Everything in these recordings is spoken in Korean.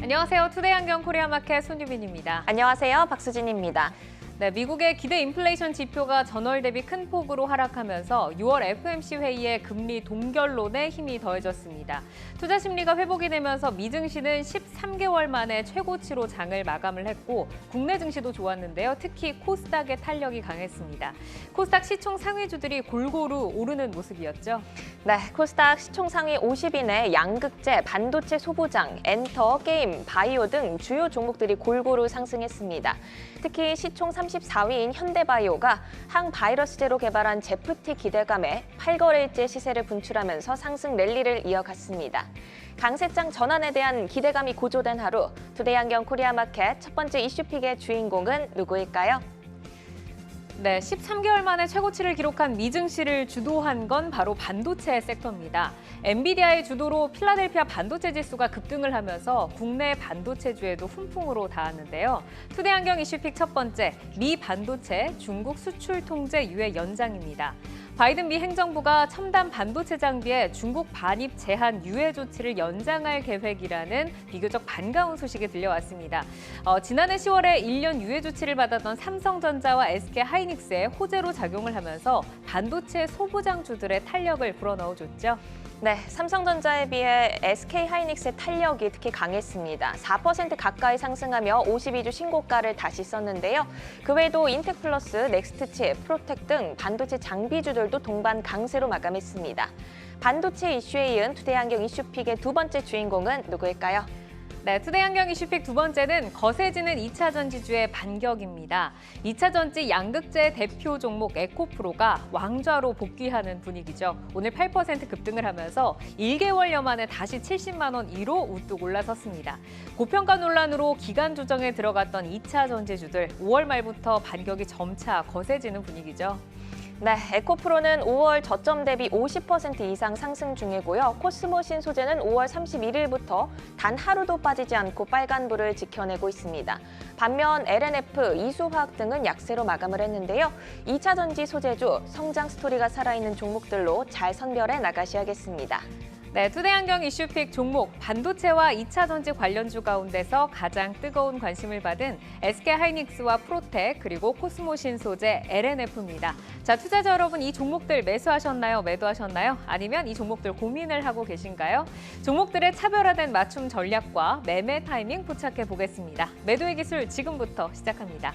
안녕하세요. 투데이 안경 코리아 마켓 손유빈입니다. 안녕하세요. 박수진입니다. 네, 미국의 기대 인플레이션 지표가 전월 대비 큰 폭으로 하락하면서 6월 FOMC 회의에 금리 동결론에 힘이 더해졌습니다. 투자 심리가 회복이 되면서 미 증시는 13개월 만에 최고치로 장을 마감을 했고 국내 증시도 좋았는데요. 특히 코스닥의 탄력이 강했습니다. 코스닥 시총 상위주들이 골고루 오르는 모습이었죠. 네, 코스닥 시총 상위 50인의 양극재, 반도체 소부장, 엔터, 게임, 바이오 등 주요 종목들이 골고루 상승했습니다. 특히 시총 34위인 현대바이오가 항바이러스제로 개발한 제프티 기대감에 8거래일째 시세를 분출하면서 상승 랠리를 이어갔습니다. 강세장 전환에 대한 기대감이 고조된 하루, 투데이 안경 코리아 마켓 첫 번째 이슈픽의 주인공은 누구일까요? 네, 13개월 만에 최고치를 기록한 미 증시를 주도한 건 바로 반도체 섹터입니다. 엔비디아의 주도로 필라델피아 반도체 지수가 급등을 하면서 국내 반도체주에도 훈풍으로 닿았는데요. 투데이 안경 이슈픽 첫 번째, 미 반도체 중국 수출 통제 유예 연장입니다. 바이든 미 행정부가 첨단 반도체 장비에 중국 반입 제한 유예 조치를 연장할 계획이라는 비교적 반가운 소식이 들려왔습니다. 지난해 10월에 1년 유예 조치를 받았던 삼성전자와 SK하이닉스에 호재로 작용을 하면서 반도체 소부장주들의 탄력을 불어넣어줬죠. 네, 삼성전자에 비해 SK하이닉스의 탄력이 특히 강했습니다. 4% 가까이 상승하며 52주 신고가를 다시 썼는데요. 그 외에도 인텍플러스, 넥스트칩, 프로텍 등 반도체 장비주들도 동반 강세로 마감했습니다. 반도체 이슈에 이은 투데이 안경 이슈픽의 두 번째 주인공은 누구일까요? 네, 투데이 안경 이슈픽 두 번째는 거세지는 2차 전지주의 반격입니다. 2차 전지 양극재 대표 종목 에코프로가 왕좌로 복귀하는 분위기죠. 오늘 8% 급등을 하면서 1개월여 만에 다시 70만 원 위로 우뚝 올라섰습니다. 고평가 논란으로 기간 조정에 들어갔던 2차 전지주들 5월 말부터 반격이 점차 거세지는 분위기죠. 네, 에코프로는 5월 저점 대비 50% 이상 상승 중이고요. 코스모신 소재는 5월 31일부터 단 하루도 빠지지 않고 빨간불을 지켜내고 있습니다. 반면 LNF, 이수화학 등은 약세로 마감을 했는데요. 2차 전지 소재주, 성장 스토리가 살아있는 종목들로 잘 선별해 나가셔야겠습니다. 네, 투데이 안경 이슈픽 종목 반도체와 2차 전지 관련주 가운데서 가장 뜨거운 관심을 받은 SK하이닉스와 프로텍 그리고 코스모신 소재 LNF입니다. 자, 투자자 여러분 이 종목들 매수하셨나요? 매도하셨나요? 아니면 이 종목들 고민을 하고 계신가요? 종목들의 차별화된 맞춤 전략과 매매 타이밍 포착해 보겠습니다. 매도의 기술 지금부터 시작합니다.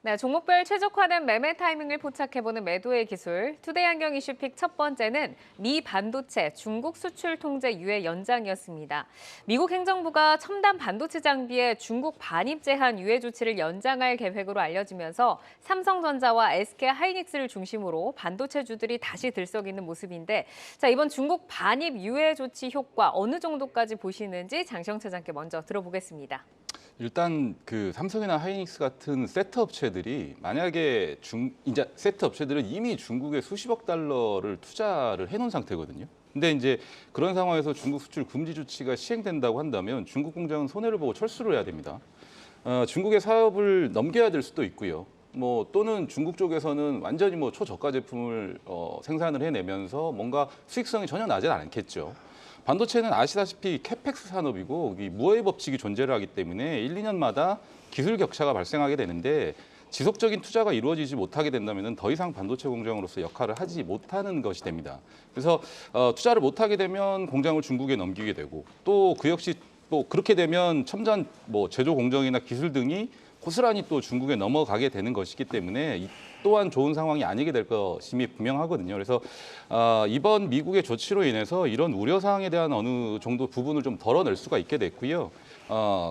네, 종목별 최적화된 매매 타이밍을 포착해보는 매도의 기술. 투데이 안경 이슈픽 첫 번째는 미 반도체 중국 수출 통제 유예 연장이었습니다. 미국 행정부가 첨단 반도체 장비에 중국 반입 제한 유예 조치를 연장할 계획으로 알려지면서 삼성전자와 SK하이닉스를 중심으로 반도체주들이 다시 들썩이는 모습인데, 자, 이번 중국 반입 유예 조치 효과 어느 정도까지 보시는지 장시영 차장께 먼저 들어보겠습니다. 일단 그 삼성이나 하이닉스 같은 세트 업체들이 만약에 이제 세트 업체들은 이미 중국에 수십억 달러를 투자를 해놓은 상태거든요. 근데 이제 그런 상황에서 중국 수출 금지 조치가 시행된다고 한다면 중국 공장은 손해를 보고 철수를 해야 됩니다. 중국의 사업을 넘겨야 될 수도 있고요. 또는 중국 쪽에서는 완전히 초저가 제품을 생산을 해내면서 뭔가 수익성이 전혀 나진 않겠죠. 반도체는 아시다시피 캐펙스 산업이고 무어의 법칙이 존재를 하기 때문에 1, 2년마다 기술 격차가 발생하게 되는데 지속적인 투자가 이루어지지 못하게 된다면 더 이상 반도체 공장으로서 역할을 하지 못하는 것이 됩니다. 그래서 투자를 못하게 되면 공장을 중국에 넘기게 되고 또 그 역시 또 그렇게 되면 첨단 뭐 제조 공정이나 기술 등이 고스란히 또 중국에 넘어가게 되는 것이기 때문에 이 또한 좋은 상황이 아니게 될 것임이 분명하거든요. 그래서 이번 미국의 조치로 인해서 이런 우려 사항에 대한 어느 정도 부분을 좀 덜어낼 수가 있게 됐고요.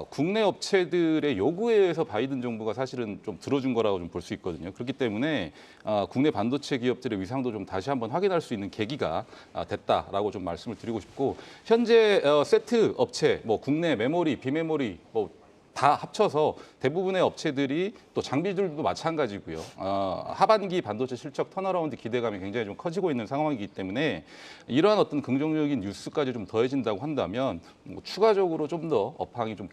국내 업체들의 요구에 의해서 바이든 정부가 사실은 좀 들어준 거라고 좀 볼 수 있거든요. 그렇기 때문에 국내 반도체 기업들의 위상도 좀 다시 한번 확인할 수 있는 계기가 됐다라고 좀 말씀을 드리고 싶고, 현재 세트 업체, 뭐 국내 메모리, 비메모리, 뭐 다 합쳐서 대부분의 업체들이 또 장비들도 마찬가지고요. 하반기 반도체 실적 턴어라운드 기대감이 굉장히 좀 커지고 있는 상황이기 때문에 이러한 어떤 긍정적인 뉴스까지 좀 더해진다고 한다면 뭐 추가적으로 좀 더 업황이 좀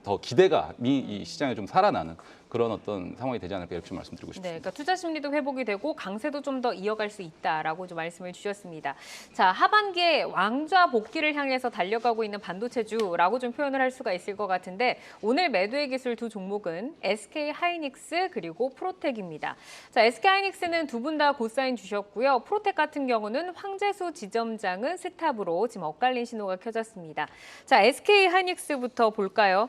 더 기대감이 이 시장에 좀 살아나는 그런 어떤 상황이 되지 않을까 이렇게 좀 말씀드리고 네, 싶습니다. 그러니까 투자 심리도 회복이 되고 강세도 좀 더 이어갈 수 있다라고 좀 말씀을 주셨습니다. 자, 하반기에 왕좌 복귀를 향해서 달려가고 있는 반도체주라고 좀 표현을 할 수가 있을 것 같은데, 오늘 매도의 기술 두 종목은 SK 하이닉스 그리고 프로텍입니다. 자, SK 하이닉스는 두 분 다 고사인 주셨고요. 프로텍 같은 경우는 황재수 지점장은 스탑으로 지금 엇갈린 신호가 켜졌습니다. 자, SK 하이닉스부터 볼까요?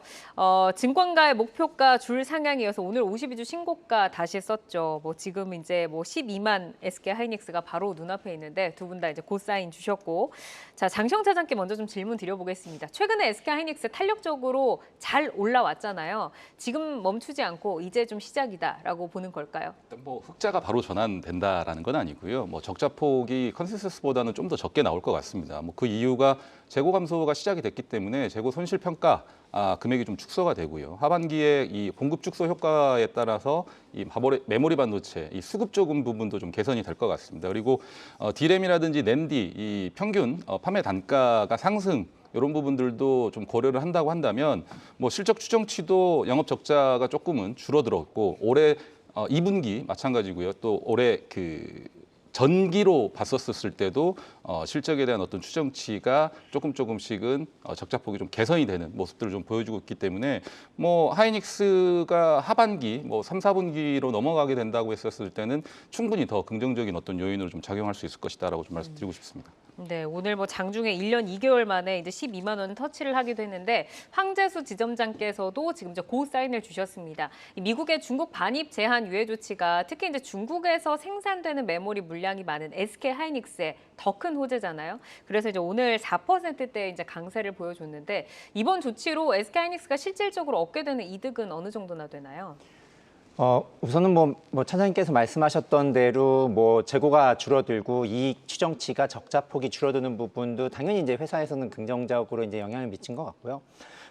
증권가의 목표가 줄 상향이어서 오늘 52주 신고가 다시 썼죠. 뭐 지금 이제 뭐 12만 SK 하이닉스가 바로 눈앞에 있는데 두 분 다 이제 고사인 주셨고, 자, 장시영 차장께 먼저 좀 질문 드려보겠습니다. 최근에 SK 하이닉스 탄력적으로 잘 올라왔잖아요. 지금 멈추지 않고 이제 좀 시작이다라고 보는 걸까요? 일단 뭐 흑자가 바로 전환된다라는 건 아니고요. 뭐 적자 폭이 컨센서스보다는 좀 더 적게 나올 것 같습니다. 뭐 그 이유가 재고 감소가 시작이 됐기 때문에 재고 손실 평가 금액이 좀 축소가 되고요. 하반기에 이 공급 축소 효과에 따라서 이 메모리 반도체, 이 수급 조금 부분도 좀 개선이 될 것 같습니다. 그리고 D램이라든지 낸디 이 평균 판매 단가가 상승, 이런 부분들도 좀 고려를 한다고 한다면 뭐 실적 추정치도 영업 적자가 조금은 줄어들었고, 올해 2분기 마찬가지고요. 또 올해 그 전기로 봤었을 때도 실적에 대한 어떤 추정치가 조금씩은 적자폭이 좀 개선이 되는 모습들을 좀 보여주고 있기 때문에 뭐 하이닉스가 하반기 뭐 3, 4분기로 넘어가게 된다고 했었을 때는 충분히 더 긍정적인 어떤 요인으로 좀 작용할 수 있을 것이다라고 좀 말씀드리고 싶습니다. 네, 오늘 뭐 장중에 1년 2개월 만에 이제 12만 원 터치를 하기도 했는데, 황재수 지점장께서도 지금 이제 고 사인을 주셨습니다. 이 미국의 중국 반입 제한 유예 조치가 특히 이제 중국에서 생산되는 메모리 물량이 많은 SK 하이닉스의 더 큰 호재잖아요. 그래서 이제 오늘 4%대 이제 강세를 보여줬는데, 이번 조치로 SK 하이닉스가 실질적으로 얻게 되는 이득은 어느 정도나 되나요? 우선은 뭐 차장님께서 말씀하셨던 대로 뭐 재고가 줄어들고 이익 추정치가 적자 폭이 줄어드는 부분도 당연히 이제 회사에서는 긍정적으로 이제 영향을 미친 것 같고요.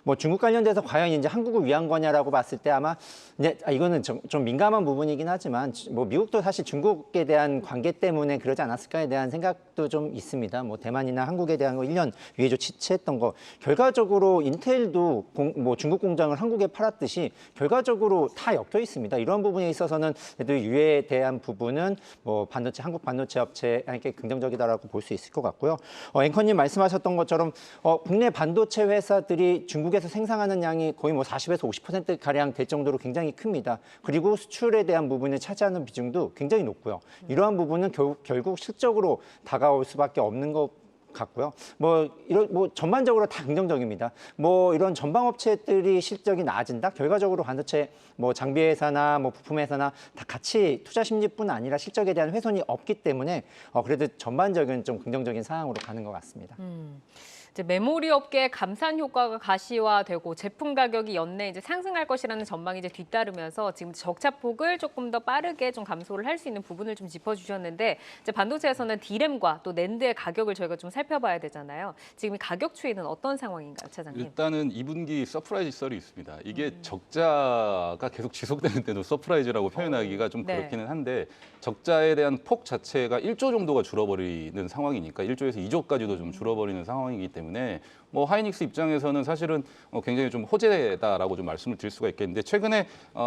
뭐 중국 관련돼서 과연 이제 한국을 위한 거냐라고 봤을 때 아마 이제 이거는 좀 민감한 부분이긴 하지만 뭐 미국도 사실 중국에 대한 관계 때문에 그러지 않았을까에 대한 생각도 좀 있습니다. 뭐 대만이나 한국에 대한 거 1년 유예 조치 취했던 거 결과적으로 인텔도 뭐 중국 공장을 한국에 팔았듯이 결과적으로 다 엮여 있습니다. 이런 부분에 있어서는 그래도 유예에 대한 부분은 뭐 반도체 한국 반도체 업체에게 긍정적이다라고 볼 수 있을 것 같고요. 앵커님 말씀하셨던 것처럼 국내 반도체 회사들이 중국에서 생산하는 양이 거의 뭐 40에서 50% 가량 될 정도로 굉장히 큽니다. 그리고 수출에 대한 부분을 차지하는 비중도 굉장히 높고요. 이러한 부분은 결국 실적으로 다가올 수밖에 없는 것 같고요. 뭐 전반적으로 다 긍정적입니다. 뭐 이런 전방 업체들이 실적이 나아진다. 결과적으로 반도체 뭐 장비 회사나 뭐 부품 회사나 다 같이 투자 심리뿐 아니라 실적에 대한 훼손이 없기 때문에 그래도 전반적인 좀 긍정적인 상황으로 가는 것 같습니다. 이제 메모리 업계의 감산 효과가 가시화되고 제품 가격이 연내 이제 상승할 것이라는 전망이 이제 뒤따르면서 지금 적자폭을 조금 더 빠르게 좀 감소를 할 수 있는 부분을 좀 짚어주셨는데, 이제 반도체에서는 D램과 또 낸드의 가격을 저희가 좀 살펴봐야 되잖아요. 지금 이 가격 추이는 어떤 상황인가요, 차장님? 일단은 2분기 서프라이즈 썰이 있습니다. 이게 적자가 계속 지속되는데도 서프라이즈라고 표현하기가 좀 네. 그렇기는 한데, 적자에 대한 폭 자체가 1조 정도가 줄어버리는 상황이니까 1조에서 2조까지도 좀 줄어버리는 상황이기 때문에 뭐 하이닉스 입장에서는 사실은 굉장히 좀 호재다라고 좀 말씀을 드릴 수가 있겠는데, 최근에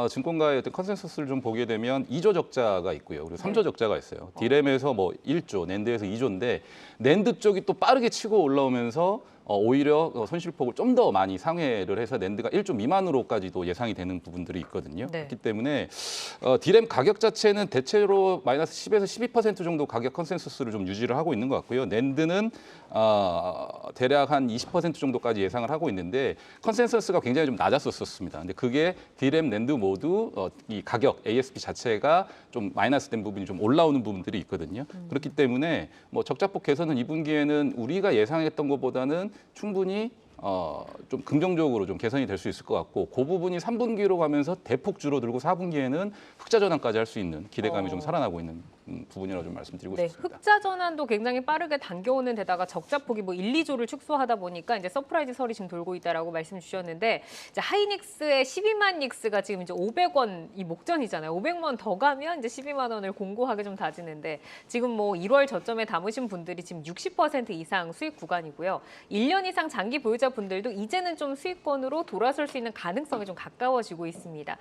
증권가의 어떤 컨센서스를 좀 보게 되면 2조 적자가 있고요. 그리고 3조 적자가 있어요. D램에서 뭐 1조, 낸드에서 2조인데 낸드 쪽이 또 빠르게 치고 올라오면서 오히려 손실폭을 좀 더 많이 상회를 해서 낸드가 1조 미만으로까지도 예상이 되는 부분들이 있거든요. 네. 그렇기 때문에 디램 가격 자체는 대체로 마이너스 10에서 12% 정도 가격 컨센서스를 좀 유지를 하고 있는 것 같고요. 낸드는 대략 한 20% 정도까지 예상을 하고 있는데 컨센서스가 굉장히 좀 낮았었습니다. 근데 그게 디램, 낸드 모두 이 가격 ASP 자체가 좀 마이너스된 부분이 좀 올라오는 부분들이 있거든요. 그렇기 때문에 뭐 적자폭 개선은 2분기에는 우리가 예상했던 것보다는 충분히 좀 긍정적으로 좀 개선이 될 수 있을 것 같고 그 부분이 3분기로 가면서 대폭 줄어들고 4분기에는 흑자 전환까지 할 수 있는 기대감이 좀 살아나고 있는 부분이라고 좀 말씀드리고 네, 싶습니다. 흑자 전환도 굉장히 빠르게 당겨오는 데다가 적자폭이 뭐 1, 2조를 축소하다 보니까 이제 서프라이즈 설이 지금 돌고 있다라고 말씀 주셨는데 이제 하이닉스의 12만 닉스가 지금 이제 500원 이 목전이잖아요. 500만 더 가면 이제 12만 원을 공고하게 좀 다지는데 지금 뭐 1월 저점에 담으신 분들이 지금 60% 이상 수익 구간이고요. 1년 이상 장기 보유자 분들도 이제는 좀 수익권으로 돌아설 수 있는 가능성이 좀 가까워지고 있습니다.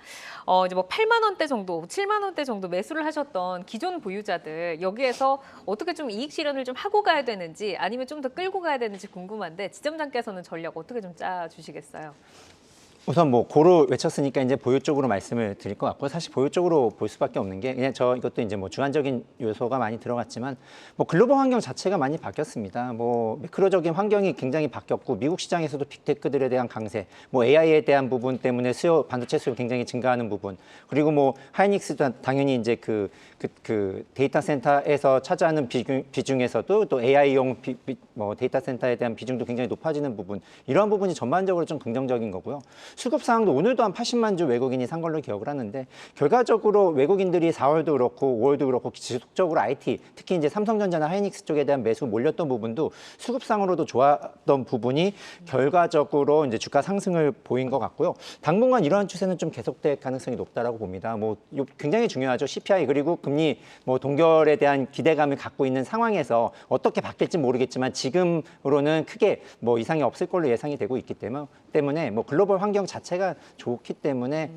이제 뭐 8만 원대 정도, 7만 원대 정도 매수를 하셨던 기존 보유자들 여기에서 어떻게 좀 이익 실현을 좀 하고 가야 되는지 아니면 좀 더 끌고 가야 되는지 궁금한데 지점장께서는 전략 어떻게 좀 짜주시겠어요? 우선 뭐 고루 외쳤으니까 이제 보유 쪽으로 말씀을 드릴 것 같고 사실 보유 쪽으로 볼 수밖에 없는 게 그냥 이것도 이제 뭐 주관적인 요소가 많이 들어갔지만 뭐 글로벌 환경 자체가 많이 바뀌었습니다. 뭐 매크로적인 환경이 굉장히 바뀌었고 미국 시장에서도 빅테크들에 대한 강세, 뭐 AI에 대한 부분 때문에 반도체 수요 굉장히 증가하는 부분 그리고 뭐 하이닉스도 당연히 이제 그 데이터 센터에서 차지하는 비중에서도 또 AI용 뭐 데이터 센터에 대한 비중도 굉장히 높아지는 부분 이러한 부분이 전반적으로 좀 긍정적인 거고요. 수급 상황도 오늘도 한 80만 주 외국인이 산 걸로 기억을 하는데 결과적으로 외국인들이 4월도 그렇고 5월도 그렇고 지속적으로 IT 특히 이제 삼성전자나 하이닉스 쪽에 대한 매수 몰렸던 부분도 수급상으로도 좋았던 부분이 결과적으로 이제 주가 상승을 보인 것 같고요. 당분간 이러한 추세는 좀 계속될 가능성이 높다라고 봅니다. 뭐 굉장히 중요하죠. CPI 그리고 금리 뭐 동결에 대한 기대감을 갖고 있는 상황에서 어떻게 바뀔지 모르겠지만 지금으로는 크게 뭐 이상이 없을 걸로 예상이 되고 있기 때문에 뭐 글로벌 환경 자체가 좋기 때문에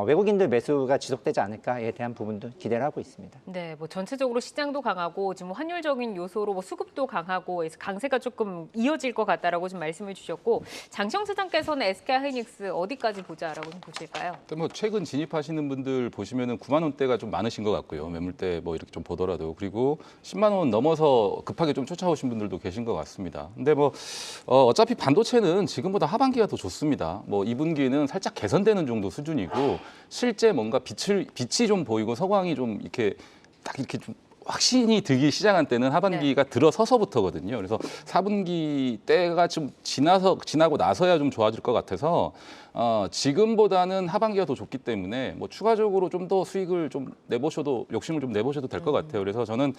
외국인들 매수가 지속되지 않을까에 대한 부분도 기대를 하고 있습니다. 네, 뭐 전체적으로 시장도 강하고 지금 환율적인 요소로 뭐 수급도 강하고 해서 강세가 조금 이어질 것 같다라고 좀 말씀을 주셨고 장시영 차장께서는 SK 하이닉스 어디까지 보자라고 좀 보실까요? 뭐 최근 진입하시는 분들 보시면은 9만 원대가 좀 많으신 것 같고요. 매물대 뭐 이렇게 좀 보더라도 그리고 10만 원 넘어서 급하게 좀 쫓아오신 분들도 계신 것 같습니다. 근데 뭐 어차피 반도체는 지금보다 하반기가 더 좋습니다. 뭐 2분기는 살짝 개선되는 정도 수준이고 실제 뭔가 빛이 좀 보이고 서광이 좀 이렇게 딱 이렇게 좀 확신이 들기 시작한 때는 하반기가 들어서서부터거든요. 그래서 4분기 때가 좀 지나고 나서야 좀 좋아질 것 같아서 지금보다는 하반기가 더 좋기 때문에 뭐 추가적으로 좀 더 수익을 좀 내보셔도 욕심을 좀 내보셔도 될 것 같아요. 그래서 저는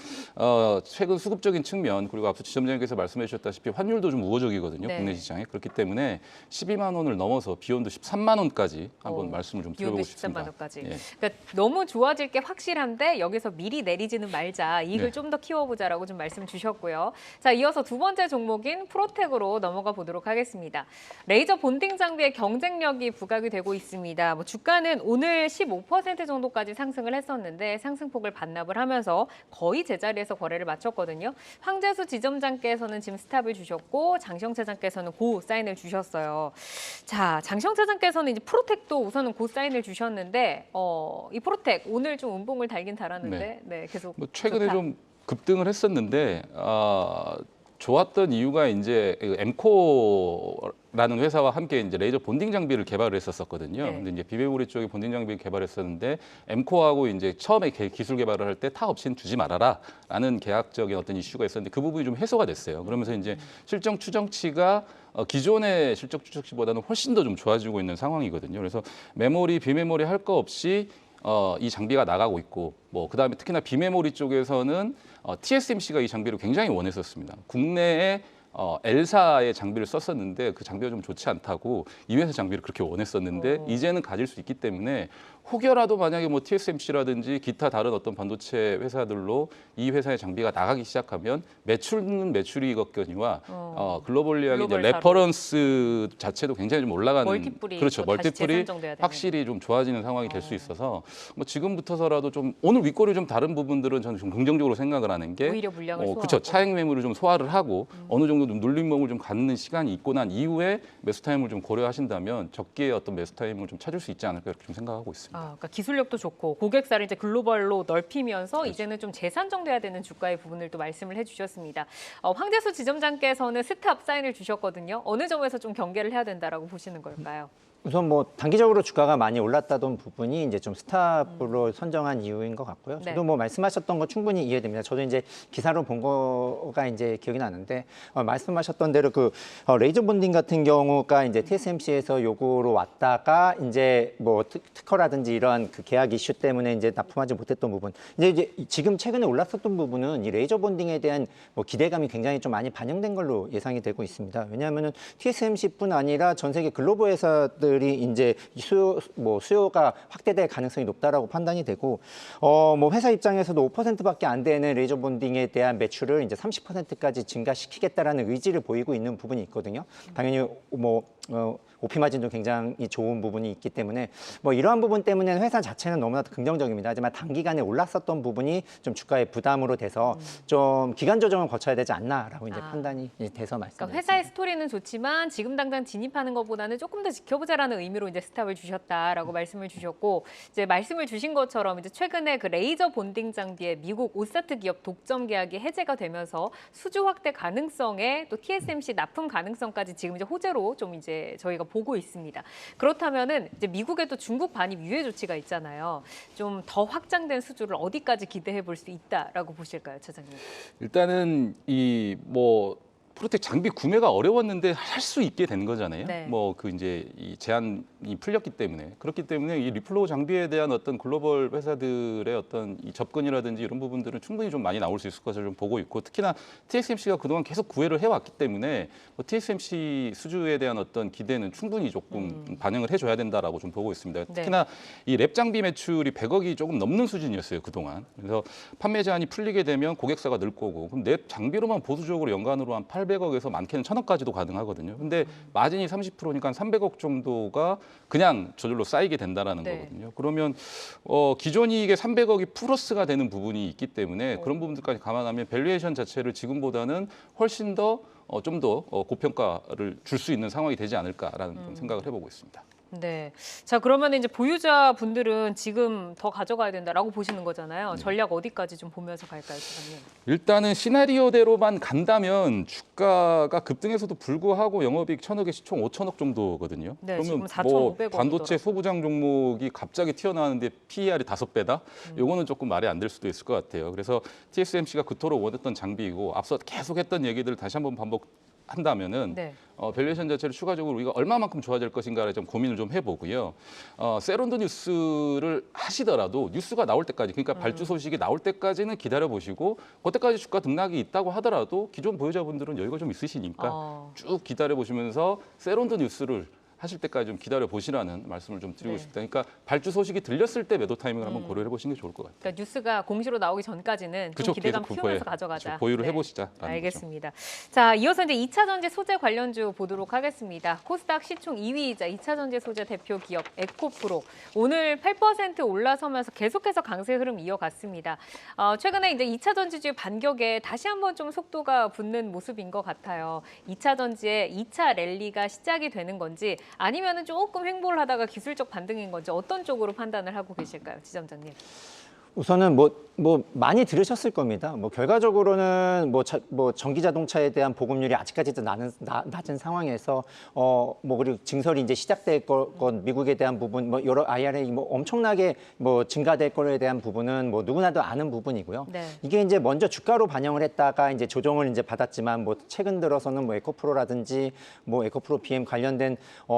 최근 수급적인 측면 그리고 앞서 지점장님께서 말씀해 주셨다시피 환율도 좀 우호적이거든요. 네. 국내 시장에 그렇기 때문에 12만 원을 넘어서 비욘드 13만 원까지 한번 말씀을 좀 드려보고 싶습니다. 13만 원까지. 예. 그러니까 너무 좋아질 게 확실한데 여기서 미리 내리지는 말자. 이익을 네. 좀 더 키워보자라고 좀 말씀 주셨고요. 자, 이어서 두 번째 종목인 프로텍으로 넘어가 보도록 하겠습니다. 레이저 본딩 장비의 경쟁력이 부각이 되고 있습니다. 뭐 주가는 오늘 15% 정도까지 상승을 했었는데 상승폭을 반납을 하면서 거의 제자리에서 거래를 마쳤거든요. 황재수 지점장께서는 지금 스탑을 주셨고 장시영 차장께서는 고 사인을 주셨어요. 자, 장시영 차장께서는 이제 프로텍도 우선은 고 사인을 주셨는데 이 프로텍 오늘 좀 운봉을 달긴 달았는데 네, 계속 뭐 최근에 좋다. 좀 급등을 했었는데 좋았던 이유가 이제 엠코라는 회사와 함께 이제 레이저 본딩 장비를 개발을 했었거든요. 네. 근데 이제 비메모리 쪽에 본딩 장비를 개발했었는데 엠코하고 이제 처음에 기술 개발을 할 때 타 없이는 주지 말아라라는 계약적인 어떤 이슈가 있었는데 그 부분이 좀 해소가 됐어요. 그러면서 이제 실적 추정치가 기존의 실적 추정치보다는 훨씬 더 좀 좋아지고 있는 상황이거든요. 그래서 메모리, 비메모리 할 거 없이 이 장비가 나가고 있고 뭐 그다음에 특히나 비메모리 쪽에서는 TSMC가 이 장비를 굉장히 원했었습니다. 국내에 L사의 장비를 썼었는데 그 장비가 좀 좋지 않다고 이 회사 장비를 그렇게 원했었는데 이제는 가질 수 있기 때문에 혹여라도 만약에 뭐 TSMC라든지 기타 다른 어떤 반도체 회사들로 이 회사의 장비가 나가기 시작하면 매출은 매출이거니와 글로벌리하게 이제 글로벌사로. 레퍼런스 자체도 굉장히 좀 올라가는 멀티플이 그렇죠. 또 다시 멀티플이 재산정돼야 되는. 확실히 좀 좋아지는 상황이 될 수 있어서 뭐 지금부터서라도 좀 오늘 윗꼬리 좀 다른 부분들은 저는 좀 긍정적으로 생각을 하는 게 오히려 물량을 그렇죠. 소화하고. 차익 매물을 좀 소화를 하고 어느 정도 정도 좀 눌림목을 좀 갖는 시간이 있고 난 이후에 매수 타임을 좀 고려하신다면 적기에 어떤 매수 타임을 좀 찾을 수 있지 않을까 이렇게 좀 생각하고 있습니다. 그러니까 기술력도 좋고 고객사를 이제 글로벌로 넓히면서 이제는 좀 재산정돼야 되는 주가의 부분을 또 말씀을 해주셨습니다. 황재수 지점장께서는 스탑 사인을 주셨거든요. 어느 점에서 좀 경계를 해야 된다라고 보시는 걸까요? 우선 뭐 단기적으로 주가가 많이 올랐다던 부분이 이제 좀 스탑으로 선정한 이유인 것 같고요. 저도 네. 뭐 말씀하셨던 거 충분히 이해됩니다. 저도 이제 기사로 본 거가 이제 기억이 나는데 말씀하셨던 대로 그 레이저 본딩 같은 경우가 이제 TSMC에서 요구로 왔다가 이제 뭐 특허라든지 이런 그 계약 이슈 때문에 이제 납품하지 못했던 부분. 이제 지금 최근에 올랐었던 부분은 이 레이저 본딩에 대한 뭐 기대감이 굉장히 좀 많이 반영된 걸로 예상이 되고 있습니다. 왜냐하면은 TSMC뿐 아니라 전 세계 글로벌 회사들 이 이제 수요가 확대될 가능성이 높다라고 판단이 되고 뭐 회사 입장에서도 5%밖에 안 되는 레이저 본딩에 대한 매출을 이제 30%까지 증가시키겠다라는 의지를 보이고 있는 부분이 있거든요. 당연히 뭐 OP 마진도 굉장히 좋은 부분이 있기 때문에 뭐 이러한 부분 때문에 회사 자체는 너무나 긍정적입니다. 하지만 단기간에 올랐었던 부분이 좀 주가의 부담으로 돼서 좀 기간 조정을 거쳐야 되지 않나라고 이제 판단이 돼서 말씀드립니다. 그러니까 회사의 스토리는 좋지만 지금 당장 진입하는 것보다는 조금 더 지켜보자라는 의미로 이제 스탑을 주셨다라고 말씀을 주셨고 이제 말씀을 주신 것처럼 이제 최근에 그 레이저 본딩 장비의 미국 오사트 기업 독점 계약이 해제가 되면서 수주 확대 가능성에 또 TSMC 납품 가능성까지 지금 이제 호재로 좀 이제 저희가 보고 있습니다. 그렇다면은 이제 미국에도 중국 반입 유예 조치가 있잖아요. 좀 더 확장된 수주를 어디까지 기대해 볼 수 있다라고 보실까요, 차장님? 일단은 이 뭐 프로텍 장비 구매가 어려웠는데 할 수 있게 된 거잖아요. 네. 뭐 그 이제 이 제한이 풀렸기 때문에 그렇기 때문에 이 리플로우 장비에 대한 어떤 글로벌 회사들의 어떤 이 접근이라든지 이런 부분들은 충분히 좀 많이 나올 수 있을 것을 좀 보고 있고 특히나 TSMC가 그동안 계속 구애를 해왔기 때문에 뭐 TSMC 수주에 대한 어떤 기대는 충분히 조금 반영을 해줘야 된다라고 좀 보고 있습니다. 특히나 이 랩 장비 매출이 100억이 조금 넘는 수준이었어요 그동안. 그래서 판매 제한이 풀리게 되면 고객사가 늘 거고 그럼 랩 장비로만 보수적으로 연간으로 한 800억에서 많게는 1000억까지도 가능하거든요. 근데 마진이 30%니까 300억 정도가 그냥 저절로 쌓이게 된다라는 네. 거거든요. 그러면 기존 이익의 300억이 플러스가 되는 부분이 있기 때문에 그런 부분들까지 감안하면 밸류에이션 자체를 지금보다는 훨씬 더 좀 더 고평가를 줄 수 있는 상황이 되지 않을까라는 좀 생각을 해보고 있습니다. 네. 자, 그러면 이제 보유자분들은 지금 더 가져가야 된다라고 보시는 거잖아요. 전략 어디까지 좀 보면서 갈까요, 차장님? 일단은 시나리오대로만 간다면 주가가 급등해서도 불구하고 영업이익 1000억에 시총 5천억 정도거든요. 네, 지금 그러면 4,500억 반도체 소부장 종목이 갑자기 튀어나왔는데 PER이 5배다? 요거는 조금 말이 안 될 수도 있을 것 같아요. 그래서 TSMC가 그토록 원했던 장비이고 앞서 계속했던 얘기들을 다시 한번 반복한다면은 네. 밸류에이션 자체를 추가적으로 우리가 얼마만큼 좋아질 것인가를 좀 고민을 좀 해보고요. 세론드 뉴스를 하시더라도 뉴스가 나올 때까지 그러니까 발주 소식이 나올 때까지는 기다려보시고 그때까지 주가 등락이 있다고 하더라도 기존 보유자분들은 여유가 좀 있으시니까 쭉 기다려보시면서 세론드 뉴스를 하실 때까지 좀 기다려 보시라는 말씀을 좀 드리고 싶다. 그러니까 발주 소식이 들렸을 때 매도 타이밍을 한번 고려해 보시는 게 좋을 것 같아요. 그러니까 뉴스가 공시로 나오기 전까지는 그쵸, 좀 기대감 계속 키우면서 그거에 가져가자. 그쵸, 보유를 네. 해보시자. 알겠습니다. 자, 이어서 이제 2차 전지 소재 관련주 보도록 하겠습니다. 코스닥 시총 2위이자 2차 전지 소재 대표 기업 에코프로 오늘 8% 올라서면서 계속해서 강세 흐름 이어갔습니다. 최근에 이제 2차 전지주의 반격에 다시 한번 좀 속도가 붙는 모습인 것 같아요. 2차 전지의 2차 랠리가 시작이 되는 건지 아니면은 조금 횡보를 하다가 기술적 반등인 건지 어떤 쪽으로 판단을 하고 계실까요, 지점장님? 우선은 뭐 많이 들으셨을 겁니다. 뭐 결과적으로는 뭐 전기 자동차에 대한 보급률이 아직까지도 낮은 상황에서 뭐 그리고 증설이 이제 시작될 건 미국에 대한 부분 뭐 여러 IRA 뭐 엄청나게 뭐 증가될 거에 대한 부분은 뭐 누구나도 아는 부분이고요. 네. 이게 이제 먼저 주가로 반영을 했다가 이제 조정을 이제 받았지만 뭐 최근 들어서는 뭐 에코프로라든지 뭐 에코프로 BM 관련된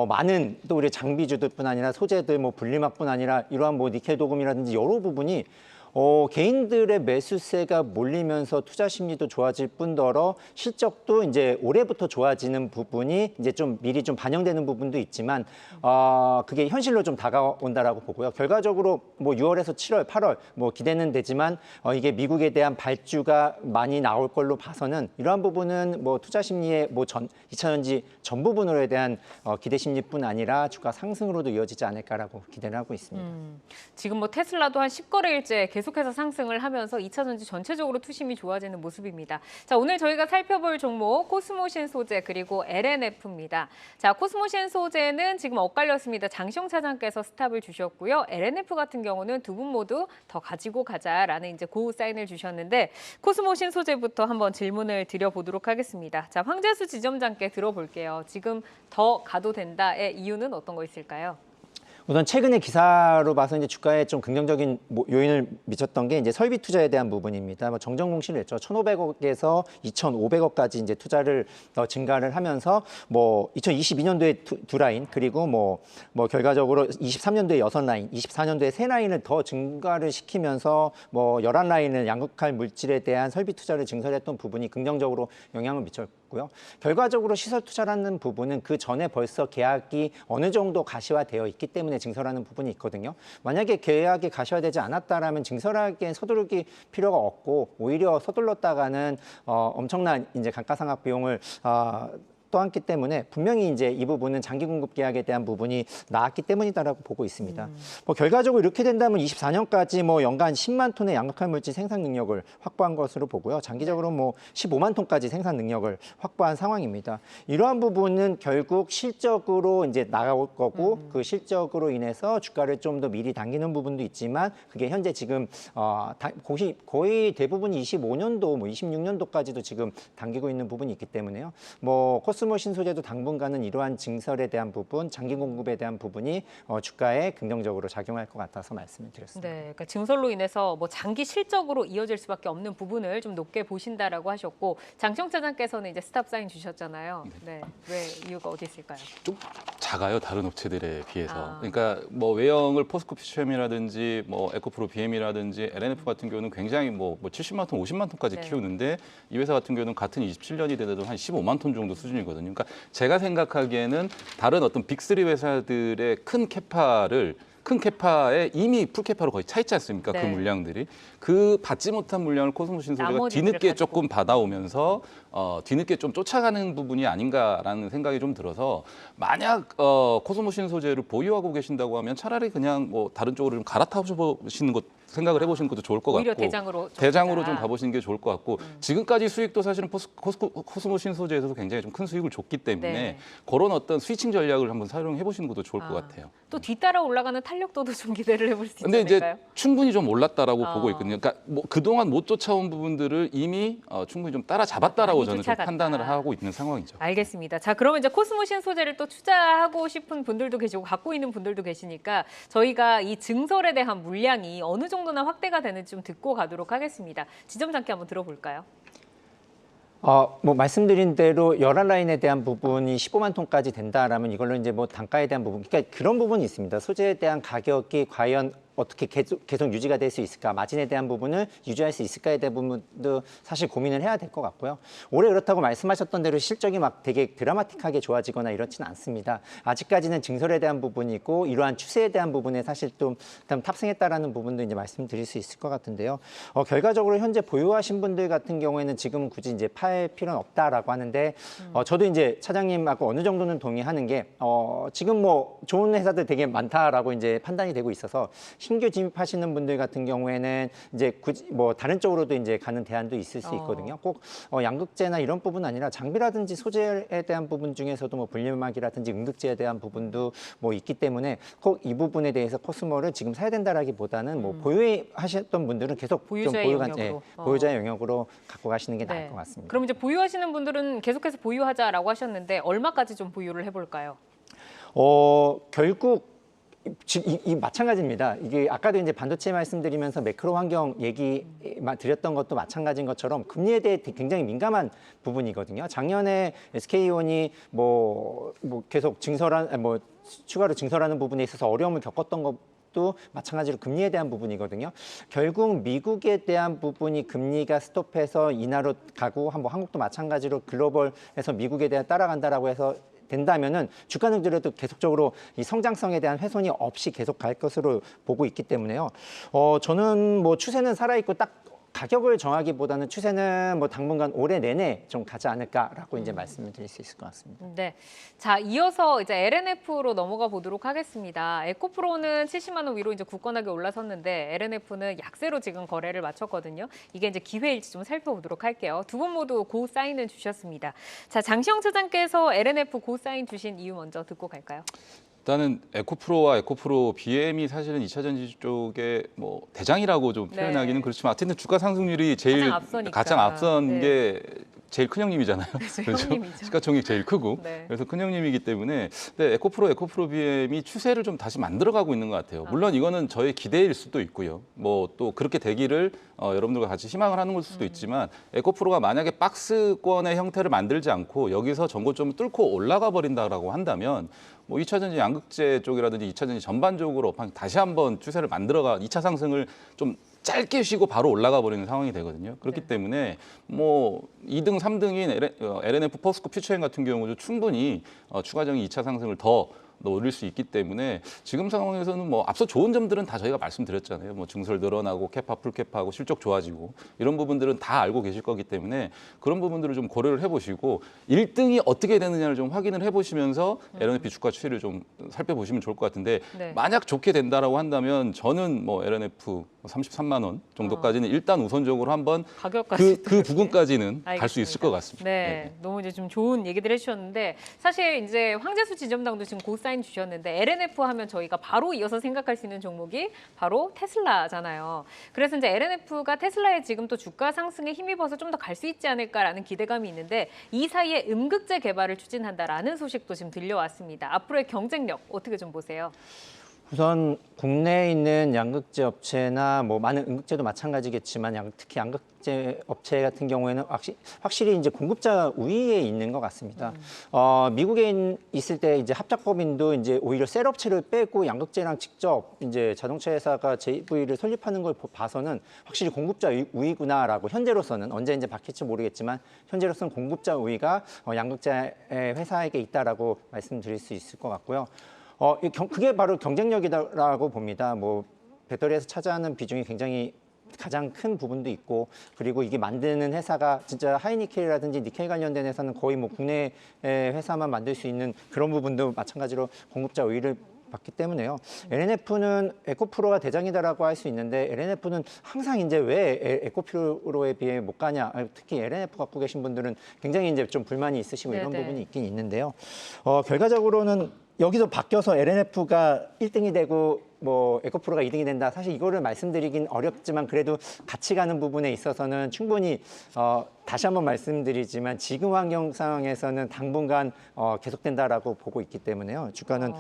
많은 또 우리 장비주들뿐 아니라 소재들 뭐 분리막뿐 아니라 이러한 뭐 니켈 도금이라든지 여러 부분이 개인들의 매수세가 몰리면서 투자 심리도 좋아질 뿐더러 실적도 이제 올해부터 좋아지는 부분이 이제 좀 미리 좀 반영되는 부분도 있지만 그게 현실로 좀 다가온다라고 보고요. 결과적으로 뭐 6월에서 7월, 8월 뭐 기대는 되지만 이게 미국에 대한 발주가 많이 나올 걸로 봐서는 이러한 부분은 뭐 투자 심리의 뭐 2차 전지 전 부분으로에 대한 기대 심리뿐 아니라 주가 상승으로도 이어지지 않을까라고 기대를 하고 있습니다. 지금 뭐 테슬라도 한 10거래일째 계속해서 상승을 하면서 2차 전지 전체적으로 투심이 좋아지는 모습입니다. 자, 오늘 저희가 살펴볼 종목 코스모신 소재 그리고 LNF입니다. 자, 코스모신 소재는 지금 엇갈렸습니다. 장시영 차장께서 스탑을 주셨고요. LNF 같은 경우는 두 분 모두 더 가지고 가자라는 이제 고우 사인을 주셨는데 코스모신 소재부터 한번 질문을 드려보도록 하겠습니다. 자, 황재수 지점장께 들어볼게요. 지금 더 가도 된다의 이유는 어떤 거 있을까요? 우선 최근에 기사로 봐서 이제 주가에 좀 긍정적인 요인을 미쳤던 게 이제 설비 투자에 대한 부분입니다. 정정 공시를 했죠. 1,500억에서 2,500억까지 이제 투자를 증가를 하면서 2022년도에 두 라인 그리고 결과적으로 23년도에 6라인, 24년도에 3라인을 더 증가를 시키면서 11라인을 양극할 물질에 대한 설비 투자를 증설했던 부분이 긍정적으로 영향을 미쳤고요. 결과적으로 시설 투자라는 부분은 그 전에 벌써 계약이 어느 정도 가시화되어 있기 때문에 증설하는 부분이 있거든요. 만약에 계약이 가시화되지 않았다라면 증설하기엔 서두르기 필요가 없고 오히려 서둘렀다가는 엄청난 이제 감가상각 비용을 떠안기 때문에 분명히 이제 이 부분은 장기 공급 계약에 대한 부분이 나왔기 때문이다라고 보고 있습니다. 결과적으로 이렇게 된다면 24년까지 연간 10만 톤의 양극할 물질 생산 능력을 확보한 것으로 보고요. 장기적으로 15만 톤까지 생산 능력을 확보한 상황입니다. 이러한 부분은 결국 실적으로 이제 나올 거고 그 실적으로 인해서 주가를 좀 더 미리 당기는 부분도 있지만 그게 현재 지금 거의 대부분이 25년도, 26년도까지도 지금 당기고 있는 부분이 있기 때문에요. 코스모신 소재도 당분간은 이러한 증설에 대한 부분, 장기 공급에 대한 부분이 주가에 긍정적으로 작용할 것 같아서 말씀을 드렸습니다. 네, 그러니까 증설로 인해서 장기 실적으로 이어질 수밖에 없는 부분을 좀 높게 보신다라고 하셨고 장시영 차장께서는 이제 스탑 사인 주셨잖아요. 네, 왜 이유가 어디 있을까요? 좀 작아요, 다른 업체들에 비해서. 그러니까 외형을 포스코 피처엠이라든지 에코프로 BM이라든지 LNF 같은 경우는 굉장히 70만 톤, 50만 톤까지 네. 키우는데 이 회사 같은 경우는 같은 27년이 되더라도 한 15만 톤 정도 수준이거든요. 그러니까 제가 생각하기에는 다른 어떤 빅3 회사들의 큰 캐파에 이미 풀캐파로 거의 차 있지 않습니까? 네. 그 물량들이. 그 받지 못한 물량을 코스모신 소재가 나머지들을 뒤늦게 가지고. 조금 받아오면서 뒤늦게 좀 쫓아가는 부분이 아닌가라는 생각이 좀 들어서 만약 코스모신 소재를 보유하고 계신다고 하면 차라리 그냥 다른 쪽으로 좀 갈아타 보시는 것 생각을 해보시는 것도 좋을 것 오히려 같고 대장으로 좀 가보시는 게 좋을 것 같고 지금까지 수익도 사실은 코스모신 소재에서도 굉장히 좀 큰 수익을 줬기 때문에 네. 그런 어떤 스위칭 전략을 한번 사용해 보시는 것도 좋을 것 같아요. 또 뒤따라 올라가는 탄력도도 좀 기대를 해볼 수 있지 근데 않을까요? 이제 충분히 좀 올랐다라고 보고 있거든요. 그러니까 그동안 못 쫓아온 부분들을 이미 충분히 좀 따라잡았다라고 많이 저는 좀 쫓아갔다. 판단을 하고 있는 상황이죠. 알겠습니다. 자, 그러면 이제 코스모신 소재를 또 투자하고 싶은 분들도 계시고 갖고 있는 분들도 계시니까 저희가 이 증설에 대한 물량이 어느 정도나 확대가 되는지 좀 듣고 가도록 하겠습니다. 지점장께 한번 들어볼까요? 말씀드린 대로 11라인에 대한 부분이 15만 톤까지 된다라면 이걸로 이제 단가에 대한 부분, 그러니까 그런 부분이 있습니다. 소재에 대한 가격이 과연 어떻게 계속 유지가 될 수 있을까, 마진에 대한 부분을 유지할 수 있을까에 대한 부분도 사실 고민을 해야 될 것 같고요. 올해 그렇다고 말씀하셨던 대로 실적이 막 되게 드라마틱하게 좋아지거나 이렇지는 않습니다. 아직까지는 증설에 대한 부분이 있고 이러한 추세에 대한 부분에 사실 좀 탑승했다라는 부분도 이제 말씀드릴 수 있을 것 같은데요. 결과적으로 현재 보유하신 분들 같은 경우에는 지금 굳이 이제 팔 필요는 없다라고 하는데 저도 이제 차장님하고 어느 정도는 동의하는 게 지금 좋은 회사들 되게 많다라고 이제 판단이 되고 있어서 신규 진입하시는 분들 같은 경우에는 이제 굳이 다른 쪽으로도 이제 가는 대안도 있을 수 있거든요. 꼭 양극재나 이런 부분 아니라 장비라든지 소재에 대한 부분 중에서도 분리막이라든지 응급재에 대한 부분도 있기 때문에 꼭 이 부분에 대해서 코스모를 지금 사야 된다라기보다는 보유하셨던 분들은 계속 보유자의 영역으로. 보유자의 영역으로 갖고 가시는 게 나을 것 같습니다. 그럼 이제 보유하시는 분들은 계속해서 보유하자라고 하셨는데 얼마까지 좀 보유를 해볼까요? 결국 이 마찬가지입니다. 이게 아까도 이제 반도체 말씀드리면서 매크로 환경 얘기 드렸던 것도 마찬가지인 것처럼 금리에 대해 굉장히 민감한 부분이거든요. 작년에 SK온이 계속 추가로 증설하는 부분에 있어서 어려움을 겪었던 것도 마찬가지로 금리에 대한 부분이거든요. 결국 미국에 대한 부분이 금리가 스톱해서 인하로 가고 한국도 마찬가지로 글로벌에서 미국에 대한 따라간다라고 해서 된다면은 주가는 그래도 계속적으로 이 성장성에 대한 훼손이 없이 계속 갈 것으로 보고 있기 때문에요. 저는 추세는 살아있고 딱 가격을 정하기보다는 추세는 뭐 당분간 올해 내내 좀 가지 않을까라고 이제 말씀을 드릴 수 있을 것 같습니다. 네. 자, 이어서 이제 LNF로 넘어가 보도록 하겠습니다. 에코프로는 70만 원 위로 이제 굳건하게 올라섰는데 LNF는 약세로 지금 거래를 마쳤거든요. 이게 이제 기회일지 좀 살펴보도록 할게요. 두 분 모두 고 사인을 주셨습니다. 자, 장시영 차장께서 LNF 고 사인 주신 이유 먼저 듣고 갈까요? 일단은 에코프로와 에코프로 BM이 사실은 2차 전지 쪽에 뭐 대장이라고 좀 표현하기는 네. 그렇지만 어쨌든 주가 상승률이 제일 가장 앞서니까. 가장 앞선 네. 게 제일 큰 형님이잖아요. 그렇죠. 형님이죠. 시가총액 제일 크고 네. 그래서 큰 형님이기 때문에 근데 에코프로 BM이 추세를 좀 다시 만들어가고 있는 것 같아요. 물론 이거는 저의 기대일 수도 있고요. 뭐 또 그렇게 되기를 여러분들과 같이 희망을 하는 걸 수도 있지만 에코프로가 만약에 박스권의 형태를 만들지 않고 여기서 전고점을 뚫고 올라가 버린다라고 한다면 뭐 2차 전지 양극재 쪽이라든지 2차 전지 전반적으로 다시 한번 추세를 만들어가 2차 상승을 좀 짧게 쉬고 바로 올라가 버리는 상황이 되거든요. 그렇기 때문에 뭐 2등, 3등인 LNF 포스코 퓨처엠 같은 경우도 충분히 추가적인 2차 상승을 더 노릴 수 있기 때문에 지금 상황에서는 뭐 앞서 좋은 점들은 다 저희가 말씀드렸잖아요. 뭐 증설 늘어나고 캐파 풀캐파하고 실적 좋아지고 이런 부분들은 다 알고 계실 거기 때문에 그런 부분들을 좀 고려를 해보시고 1등이 어떻게 되느냐를 좀 확인을 해보시면서 LNF 주가 추이를 좀 살펴보시면 좋을 것 같은데 네. 만약 좋게 된다라고 한다면 저는 뭐 LNF 33만 원 정도까지는 일단 우선적으로 한번 가격까지 그 부분까지는 갈 수 있을 것 같습니다. 네, 너무 이제 좀 좋은 얘기들 해주셨는데 사실 이제 황재수 지점장도 지금 고 사인 주셨는데 LNF 하면 저희가 바로 이어서 생각할 수 있는 종목이 바로 테슬라잖아요. 그래서 이제 LNF가 테슬라의 지금 또 주가 상승에 힘입어서 좀 더 갈 수 있지 않을까라는 기대감이 있는데 이 사이에 음극재 개발을 추진한다라는 소식도 지금 들려왔습니다. 앞으로의 경쟁력 어떻게 좀 보세요? 우선 국내에 있는 양극재 업체나 뭐 많은 음극재도 마찬가지겠지만 특히 양극재 업체 같은 경우에는 확실히 이제 공급자 우위에 있는 것 같습니다. 미국에 있을 때 이제 합작법인도 이제 오히려 셀 업체를 빼고 양극재랑 직접 이제 자동차 회사가 JV를 설립하는 걸 봐서는 확실히 공급자 우위구나라고 현재로서는 언제 이제 바뀔지 모르겠지만 현재로서는 공급자 우위가 양극재 회사에게 있다라고 말씀드릴 수 있을 것 같고요. 그게 바로 경쟁력이라고 봅니다. 뭐 배터리에서 차지하는 비중이 굉장히 가장 큰 부분도 있고 그리고 이게 만드는 회사가 진짜 하이니켈이라든지 니켈 관련된 회사는 거의 뭐 국내 회사만 만들 수 있는 그런 부분도 마찬가지로 공급자 우위를 받기 때문에요. LNF는 에코프로가 대장이다라고 할 수 있는데 LNF는 항상 이제 왜 에코프로에 비해 못 가냐, 특히 LNF 갖고 계신 분들은 굉장히 이제 좀 불만이 있으시고 이런 네네. 부분이 있긴 있는데요. 결과적으로는 여기서 바뀌어서 LNF가 1등이 되고 뭐 에코프로가 2등이 된다. 사실 이거를 말씀드리긴 어렵지만 그래도 같이 가는 부분에 있어서는 충분히 다시 한번 말씀드리지만 지금 환경 상황에서는 당분간 계속된다라고 보고 있기 때문에요. 주가는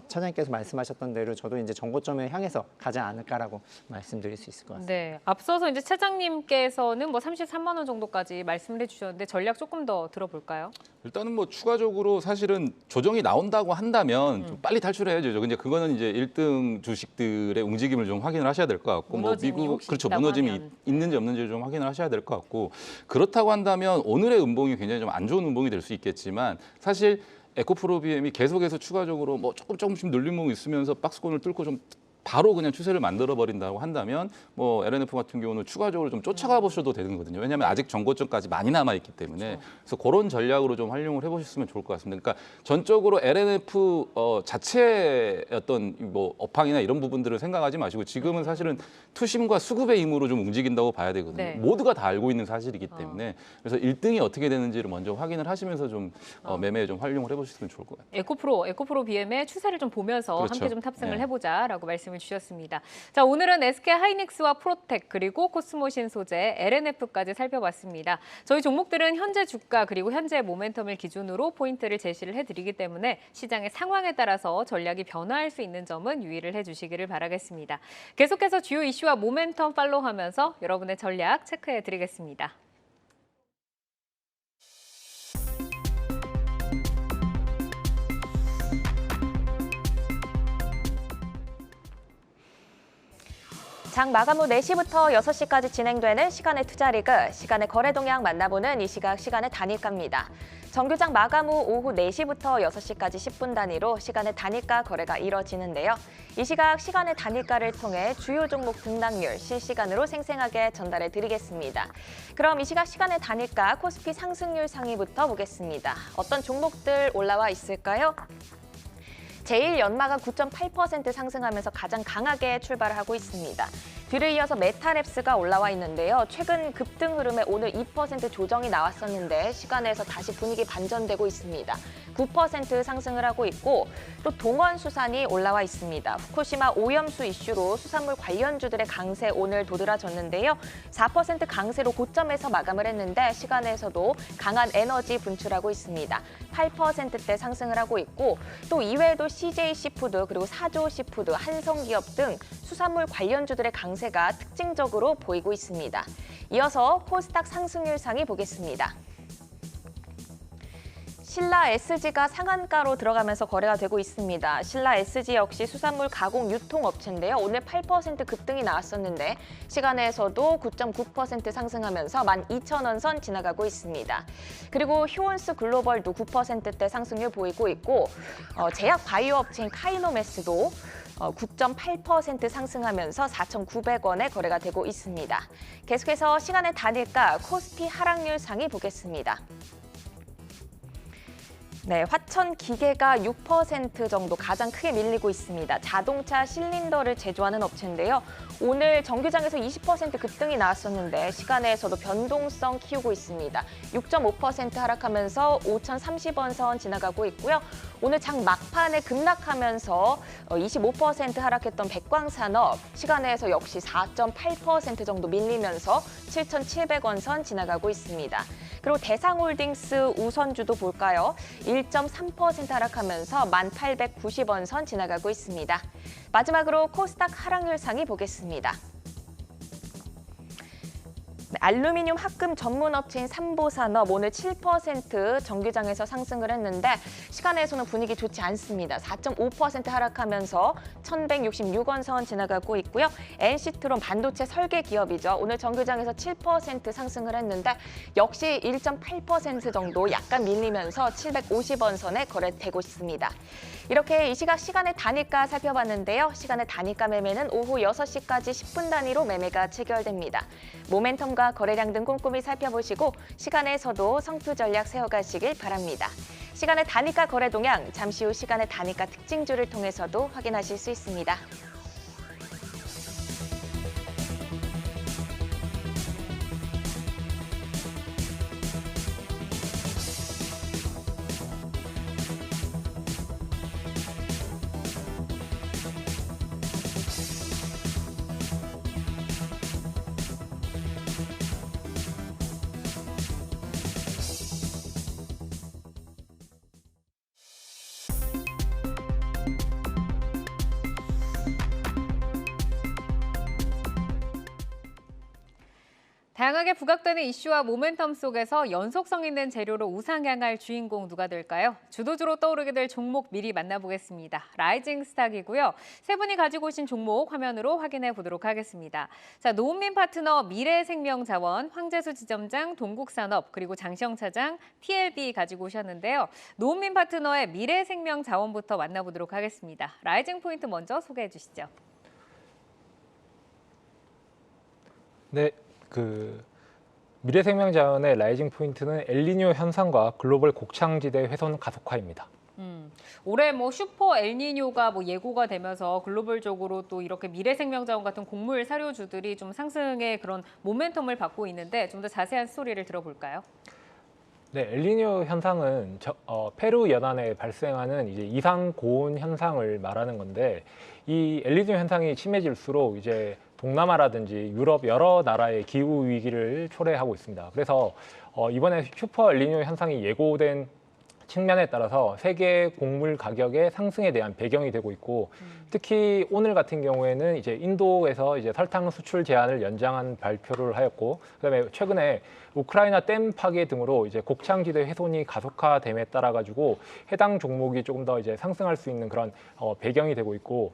차장님께서 말씀하셨던 대로 저도 이제 정고점에 향해서 가지 않을까라고 말씀드릴 수 있을 것 같습니다. 네, 앞서서 이제 차장님께서는 뭐 33만 원 정도까지 말씀을 해주셨는데 전략 조금 더 들어볼까요? 일단은 뭐 추가적으로 사실은 조정이 나온다고 한다면 좀 빨리 탈출해야죠. 근데 그거는 이제 1등 주식들의 움직임을 좀 확인을 하셔야 될 것 같고 무너짐이 혹시 그렇죠. 있다고 무너짐이 하면. 있는지 없는지 좀 확인을 하셔야 될 것 같고 그렇다고 한다면 오늘의 음봉이 굉장히 좀 안 좋은 음봉이 될 수 있겠지만 사실 에코프로 BM이 계속해서 추가적으로 뭐 조금씩 눌린 몸이 있으면서 박스권을 뚫고 좀 바로 그냥 추세를 만들어 버린다고 한다면 뭐 LNF 같은 경우는 추가적으로 좀 쫓아가 보셔도 되는 거거든요. 왜냐하면 아직 정고점까지 많이 남아 있기 때문에 그래서 그런 전략으로 좀 활용을 해보셨으면 좋을 것 같습니다. 그러니까 전적으로 LNF 자체의 어떤 뭐 업황이나 이런 부분들을 생각하지 마시고 지금은 사실은 투심과 수급의 힘으로 좀 움직인다고 봐야 되거든요. 네. 모두가 다 알고 있는 사실이기 때문에 그래서 1등이 어떻게 되는지를 먼저 확인을 하시면서 좀 매매에 좀 활용을 해보셨으면 좋을 것 같아요. 에코프로 BM의 추세를 좀 보면서 그렇죠. 함께 좀 탑승을 네. 해보자라고 말씀을 주셨습니다. 자, 오늘은 SK 하이닉스와 프로텍 그리고 코스모신 소재, LNF까지 살펴봤습니다. 저희 종목들은 현재 주가 그리고 현재 모멘텀을 기준으로 포인트를 제시를 해드리기 때문에 시장의 상황에 따라서 전략이 변화할 수 있는 점은 유의를 해주시기를 바라겠습니다. 계속해서 주요 이슈와 모멘텀 팔로우하면서 여러분의 전략 체크해드리겠습니다. 장 마감 후 4시부터 6시까지 진행되는 시간의 투자 리그, 시간의 거래 동향 만나보는 이 시각 시간의 단일가입니다. 정규장 마감 후 오후 4시부터 6시까지 10분 단위로 시간의 단일가 거래가 이뤄지는데요. 이 시각 시간의 단일가를 통해 주요 종목 등락률 실시간으로 생생하게 전달해 드리겠습니다. 그럼 이 시각 시간의 단일가 코스피 상승률 상위부터 보겠습니다. 어떤 종목들 올라와 있을까요? 제일 연마가 9.8% 상승하면서 가장 강하게 출발을 하고 있습니다. 뒤를 이어서 메타랩스가 올라와 있는데요. 최근 급등 흐름에 오늘 2% 조정이 나왔었는데 시간에서 다시 분위기 반전되고 있습니다. 9% 상승을 하고 있고 또 동원수산이 올라와 있습니다. 후쿠시마 오염수 이슈로 수산물 관련주들의 강세 오늘 도드라졌는데요. 4% 강세로 고점에서 마감을 했는데 시간에서도 강한 에너지 분출하고 있습니다. 8%대 상승을 하고 있고 또 이외에도 CJ 시푸드 그리고 사조 시푸드, 한성기업 등 수산물 관련주들의 강세가 특징적으로 보이고 있습니다. 이어서 코스닥 상승률 상위 보겠습니다. 신라 SG가 상한가로 들어가면서 거래가 되고 있습니다. 신라 SG 역시 수산물 가공 유통업체인데요. 오늘 8% 급등이 나왔었는데 시간에서도 9.9% 상승하면서 12,000원 선 지나가고 있습니다. 그리고 효온스 글로벌도 9%대 상승률 보이고 있고 제약 바이오 업체인 카이노메스도 9.8% 상승하면서 4,900원에 거래가 되고 있습니다. 계속해서 시간의 단일가 코스피 하락률 상위 보겠습니다. 네, 화천 기계가 6% 정도 가장 크게 밀리고 있습니다. 자동차 실린더를 제조하는 업체인데요. 오늘 정규장에서 20% 급등이 나왔었는데 시간에서도 변동성 키우고 있습니다. 6.5% 하락하면서 5,030원 선 지나가고 있고요. 오늘 장 막판에 급락하면서 25% 하락했던 백광산업 시간에서 역시 4.8% 정도 밀리면서 7,700원 선 지나가고 있습니다. 그리고 대상홀딩스 우선주도 볼까요? 1.3% 하락하면서 1,890원 선 지나가고 있습니다. 마지막으로 코스닥 하락률 상위 보겠습니다. 알루미늄 합금 전문 업체인 삼보산업 오늘 7% 정규장에서 상승을 했는데 시간에서는 분위기 좋지 않습니다. 4.5% 하락하면서 1,166원 선 지나가고 있고요. NC트론 반도체 설계 기업이죠. 오늘 정규장에서 7% 상승을 했는데 역시 1.8% 정도 약간 밀리면서 750원 선에 거래되고 있습니다. 이렇게 이 시각 시간의 단일가 살펴봤는데요. 시간의 단일가 매매는 오후 6시까지 10분 단위로 매매가 체결됩니다. 모멘텀과 거래량 등 꼼꼼히 살펴보시고 시간에서도 성투 전략 세워가시길 바랍니다. 시간의 단일가 거래 동향, 잠시 후 시간의 단일가 특징주를 통해서도 확인하실 수 있습니다. 다양하게 부각되는 이슈와 모멘텀 속에서 연속성 있는 재료로 우상향할 주인공 누가 될까요? 주도주로 떠오르게 될 종목 미리 만나보겠습니다. 라이징 스탁이고요. 세 분이 가지고 오신 종목 화면으로 확인해 보도록 하겠습니다. 자, 노은민 파트너 미래생명자원, 황재수 지점장 동국산업, 그리고 장시영 차장 TLB 가지고 오셨는데요. 노은민 파트너의 미래생명자원부터 만나보도록 하겠습니다. 라이징 포인트 먼저 소개해 주시죠. 네. 미래생명자원의 라이징 포인트는 엘니뇨 현상과 글로벌 곡창지대 훼손 가속화입니다. 올해 슈퍼 엘니뇨가 예고가 되면서 글로벌적으로 또 이렇게 미래생명자원 같은 곡물 사료주들이 좀 상승의 그런 모멘텀을 받고 있는데 좀 더 자세한 스토리를 들어볼까요? 네, 엘니뇨 현상은 페루 연안에 발생하는 이제 이상 고온 현상을 말하는 건데 이 엘니뇨 현상이 심해질수록 이제 동남아라든지 유럽 여러 나라의 기후 위기를 초래하고 있습니다. 그래서 이번에 슈퍼 엘니뇨 현상이 예고된 측면에 따라서 세계 곡물 가격의 상승에 대한 배경이 되고 있고 특히 오늘 같은 경우에는 이제 인도에서 이제 설탕 수출 제한을 연장한 발표를 하였고 그다음에 최근에 우크라이나 댐 파괴 등으로 이제 곡창지대 훼손이 가속화됨에 따라 가지고 해당 종목이 조금 더 이제 상승할 수 있는 그런 배경이 되고 있고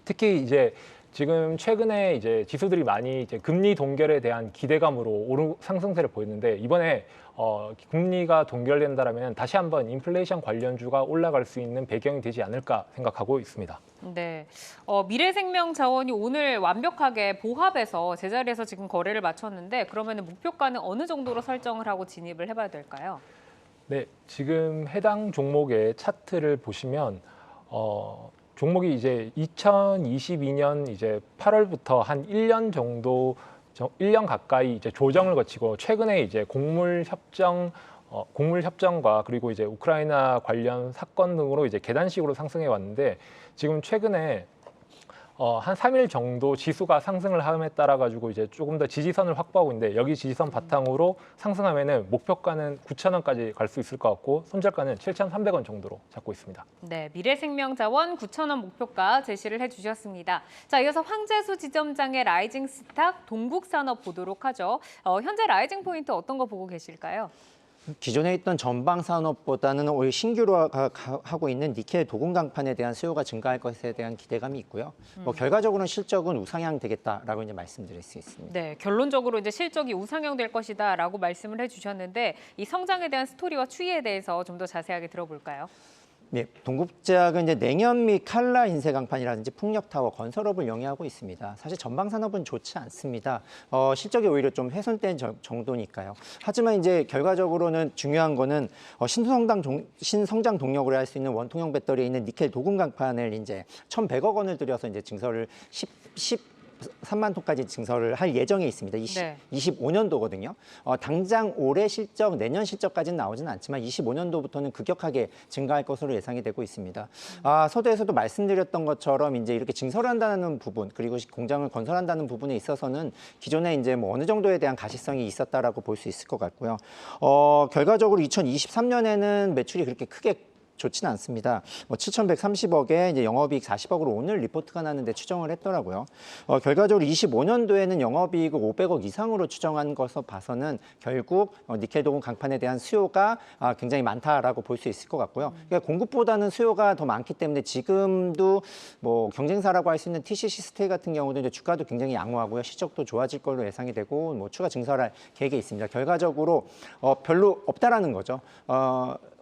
특히 이제 지금 최근에 이제 지수들이 많이 이제 금리 동결에 대한 기대감으로 상승세를 보였는데 이번에 금리가 동결된다라면 다시 한번 인플레이션 관련주가 올라갈 수 있는 배경이 되지 않을까 생각하고 있습니다. 네, 미래생명자원이 오늘 완벽하게 보합해서 제자리에서 지금 거래를 마쳤는데 그러면 목표가는 어느 정도로 설정을 하고 진입을 해봐야 될까요? 네, 지금 해당 종목의 차트를 보시면 종목이 이제 2022년 이제 8월부터 한 1년 정도 1년 가까이 이제 조정을 거치고 최근에 이제 곡물 협정과 그리고 이제 우크라이나 관련 사건 등으로 이제 계단식으로 상승해 왔는데 지금 최근에 한 3일 정도 지수가 상승을 함에 따라 가지고 이제 조금 더 지지선을 확보하고 있는데 여기 지지선 바탕으로 상승하면은 목표가는 9,000원까지 갈 수 있을 것 같고 손절가는 7,300원 정도로 잡고 있습니다. 네, 미래생명자원 9,000원 목표가 제시를 해주셨습니다. 자, 이어서 황재수 지점장의 라이징 스탁 동국산업 보도록 하죠. 현재 라이징 포인트 어떤 거 보고 계실까요? 기존에 있던 전방 산업보다는 오히려 신규로 하고 있는 니켈 도금 강판에 대한 수요가 증가할 것에 대한 기대감이 있고요. 뭐 결과적으로는 실적은 우상향 되겠다라고 이제 말씀드릴 수 있습니다. 네, 결론적으로 이제 실적이 우상향될 것이다라고 말씀을 해주셨는데 이 성장에 대한 스토리와 추이에 대해서 좀 더 자세하게 들어볼까요? 네, 동국제약은 이제 냉연 및 칼라 인쇄 강판이라든지 풍력 타워, 건설업을 영위하고 있습니다. 사실 전방 산업은 좋지 않습니다. 실적이 오히려 좀 훼손된 정도니까요. 하지만 이제 결과적으로는 중요한 거는 신성장 동력으로 할 수 있는 원통형 배터리에 있는 니켈 도금 강판을 이제 1,100억 원을 들여서 이제 증설을 13만 톤까지 증설을 할 예정에 있습니다. 25년도거든요. 당장 올해 실적, 내년 실적까지는 나오지는 않지만 25년도부터는 급격하게 증가할 것으로 예상이 되고 있습니다. 서두에서도 말씀드렸던 것처럼 이제 이렇게 증설한다는 부분 그리고 공장을 건설한다는 부분에 있어서는 기존에 이제 뭐 어느 정도에 대한 가시성이 있었다라고 볼 수 있을 것 같고요. 결과적으로 2023년에는 매출이 그렇게 크게 좋지는 않습니다. 7,130억에 이제 영업이익 40억으로 오늘 리포트가 나는데 추정을 했더라고요. 결과적으로 25년도에는 영업이익을 500억 이상으로 추정한 것을 봐서는 결국 니켈 도금 강판에 대한 수요가 굉장히 많다라고 볼 수 있을 것 같고요. 그러니까 공급보다는 수요가 더 많기 때문에 지금도 뭐 경쟁사라고 할 수 있는 TCC 스테이 같은 경우도 이제 주가도 굉장히 양호하고요. 실적도 좋아질 걸로 예상이 되고 뭐 추가 증설할 계획이 있습니다. 결과적으로 별로 없다라는 거죠.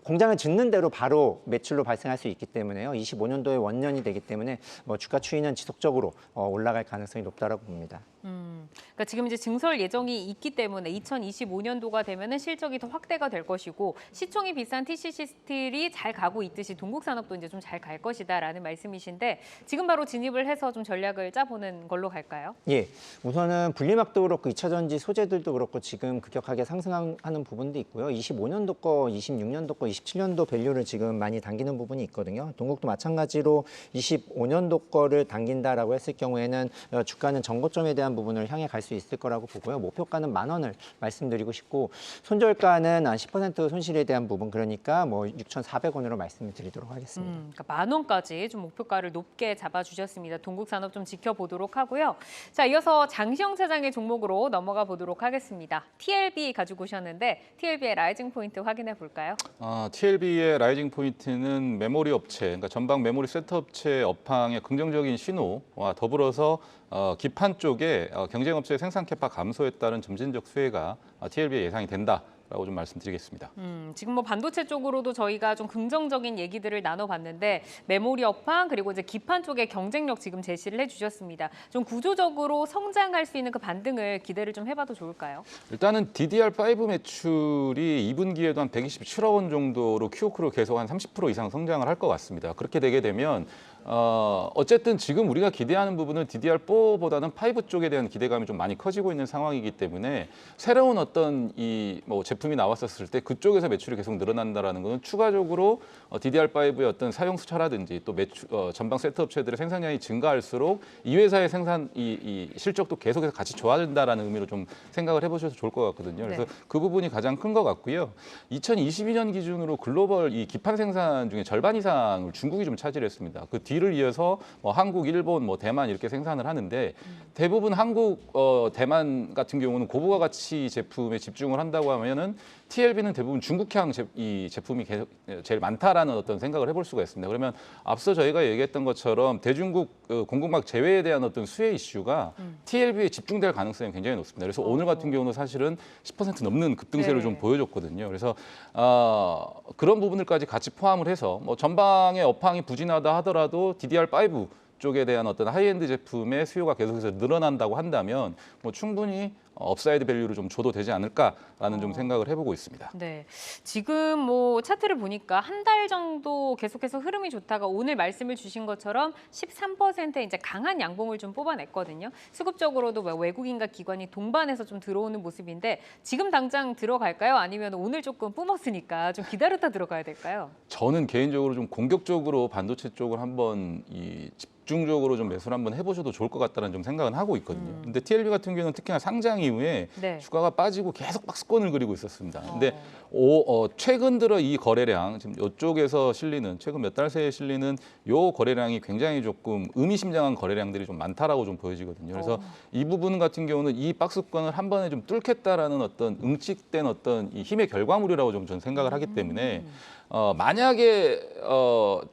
공장을 짓는 대로 바로 매출로 발생할 수 있기 때문에요. 25년도에 원년이 되기 때문에 뭐 주가 추이는 지속적으로 올라갈 가능성이 높다라고 봅니다. 그러니까 지금 이제 증설 예정이 있기 때문에 2025년도가 되면은 실적이 더 확대가 될 것이고 시총이 비싼 TCC 스틸이 잘 가고 있듯이 동국산업도 이제 좀 잘 갈 것이다라는 말씀이신데 지금 바로 진입을 해서 좀 전략을 짜보는 걸로 갈까요? 예, 우선은 분리막도 그렇고 2차 전지 소재들도 그렇고 지금 급격하게 상승하는 부분도 있고요. 25년도 거, 26년도 거, 27년도 밸류를 지금 많이 당기는 부분이 있거든요. 동국도 마찬가지로 25년도 거를 당긴다라고 했을 경우에는 주가는 전고점에 대한 부분을 향해 갈 수 있을 거라고 보고요. 목표가는 10,000원을 말씀드리고 싶고 손절가는 한 10% 손실에 대한 부분 그러니까 뭐 6,400원으로 말씀을 드리도록 하겠습니다. 그러니까 10,000원까지 좀 목표가를 높게 잡아주셨습니다. 동국산업 좀 지켜보도록 하고요. 자, 이어서 장시영 차장의 종목으로 넘어가 보도록 하겠습니다. TLB 가지고 오셨는데 TLB의 라이징 포인트 확인해 볼까요? TLB의 라이징 포인트는 메모리 업체, 그러니까 전방 메모리 세트 업체 업황의 긍정적인 신호와 더불어서 기판 쪽에 경쟁 업체의 생산 캐파 감소에 따른 점진적 수혜가 TLB에 예상이 된다라고 좀 말씀드리겠습니다. 지금 뭐 반도체 쪽으로도 저희가 좀 긍정적인 얘기들을 나눠봤는데 메모리 업황 그리고 이제 기판 쪽의 경쟁력 지금 제시를 해주셨습니다. 좀 구조적으로 성장할 수 있는 그 반등을 기대를 좀 해봐도 좋을까요? 일단은 DDR5 매출이 2분기에도 한 127억 원 정도로 QOQ로 계속 한 30% 이상 성장을 할 것 같습니다. 그렇게 되게 되면 어쨌든 지금 우리가 기대하는 부분은 DDR4보다는 5 쪽에 대한 기대감이 좀 많이 커지고 있는 상황이기 때문에 새로운 어떤 이 뭐 제품이 나왔었을 때 그쪽에서 매출이 계속 늘어난다라는 것은 추가적으로 DDR5의 어떤 사용 수차라든지 또 매출 전방 세트 업체들의 생산량이 증가할수록 이 회사의 이 실적도 계속해서 같이 좋아진다라는 의미로 좀 생각을 해보셔도 좋을 것 같거든요. 그래서 그 부분이 가장 큰 것 같고요. 2022년 기준으로 글로벌 이 기판 생산 중에 절반 이상을 중국이 좀 차지했습니다. 그 뒤를 이어서 뭐 한국, 일본, 뭐 대만 이렇게 생산을 하는데 대부분 한국, 대만 같은 경우는 고부가 가치 제품에 집중을 한다고 하면은 보면 TLB는 대부분 중국향 이 제품이 제일 많다라는 어떤 생각을 해볼 수가 있습니다. 그러면 앞서 저희가 얘기했던 것처럼 대중국 공급망 제외에 대한 어떤 수혜 이슈가 TLB에 집중될 가능성이 굉장히 높습니다. 그래서 오늘 같은 경우는 사실은 10% 넘는 급등세를 네. 좀 보여줬거든요. 그래서 그런 부분들까지 같이 포함을 해서 뭐 전방의 업황이 부진하다 하더라도 DDR5 쪽에 대한 어떤 하이엔드 제품의 수요가 계속해서 늘어난다고 한다면 뭐 충분히 업사이드 밸류를 좀 줘도 되지 않을까라는 좀 생각을 해보고 있습니다. 네, 지금 뭐 차트를 보니까 한 달 정도 계속해서 흐름이 좋다가 오늘 말씀을 주신 것처럼 13%의 이제 강한 양봉을 좀 뽑아냈거든요. 수급적으로도 외국인과 기관이 동반해서 좀 들어오는 모습인데 지금 당장 들어갈까요? 아니면 오늘 조금 뿜었으니까 좀 기다렸다 들어가야 될까요? 저는 개인적으로 좀 공격적으로 반도체 쪽을 한번 집중적으로 좀 매수를 한번 해보셔도 좋을 것 같다는 좀 생각은 하고 있거든요. 근데 TLB 같은 경우는 특히나 상장 이후에 네. 주가가 빠지고 계속 박스권을 그리고 있었습니다. 근데 최근 들어 이 거래량, 지금 이쪽에서 실리는 최근 몇 달 새에 실리는 요 거래량이 굉장히 조금 의미심장한 거래량들이 좀 많다라고 좀 보여지거든요. 그래서 이 부분 같은 경우는 이 박스권을 한 번에 좀 뚫겠다라는 어떤 응축된 어떤 이 힘의 결과물이라고 좀 저는 생각을 하기 때문에 만약에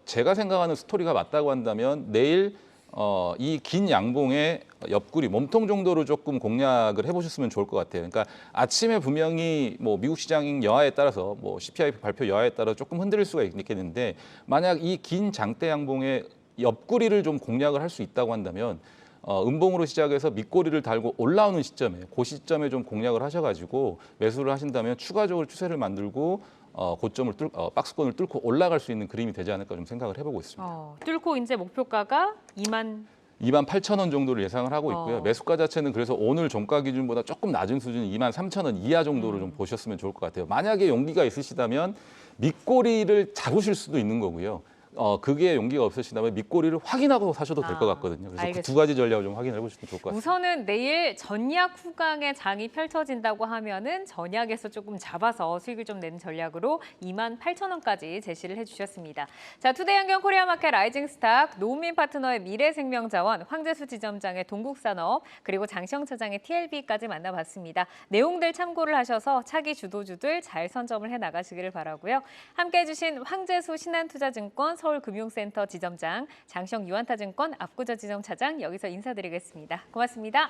제가 생각하는 스토리가 맞다고 한다면 내일 이 긴 양봉의 옆구리 몸통 정도로 조금 공략을 해보셨으면 좋을 것 같아요. 그러니까 아침에 분명히 뭐 미국 시장 여하에 따라서 뭐 CPI 발표 여하에 따라 조금 흔들릴 수가 있겠는데 만약 이 긴 장대 양봉의 옆구리를 좀 공략을 할 수 있다고 한다면 음봉으로 시작해서 밑꼬리를 달고 올라오는 시점에 그 시점에 좀 공략을 하셔가지고 매수를 하신다면 추가적으로 추세를 만들고 고점을 박스권을 뚫고 올라갈 수 있는 그림이 되지 않을까 좀 생각을 해보고 있습니다. 뚫고 이제 목표가가 28,000원 정도를 예상을 하고 있고요. 매수가 자체는 그래서 오늘 종가 기준보다 조금 낮은 수준 23,000원 이하 정도로 좀 보셨으면 좋을 것 같아요. 만약에 용기가 있으시다면 밑꼬리를 잡으실 수도 있는 거고요. 그게 용기가 없으시다면 밑꼬리를 확인하고 사셔도 될 것 같거든요. 그래서 그 두 가지 전략을 좀 확인해 보시면 좋을 것 같습니다. 우선은 내일 전약 후강의 장이 펼쳐진다고 하면은 전약에서 조금 잡아서 수익을 좀 내는 전략으로 28,000원까지 제시를 해주셨습니다. 자, 투데이안경 코리아마켓 라이징 스탁, 노은민 파트너의 미래생명자원, 황재수 지점장의 동국산업, 그리고 장시영 차장의 TLB까지 만나봤습니다. 내용들 참고를 하셔서 차기 주도주들 잘 선점을 해 나가시기를 바라고요. 함께해 주신 황재수 신한투자증권 서울금융센터 지점장, 장시영 유한타증권 압구저 지점 차장 여기서 인사드리겠습니다. 고맙습니다.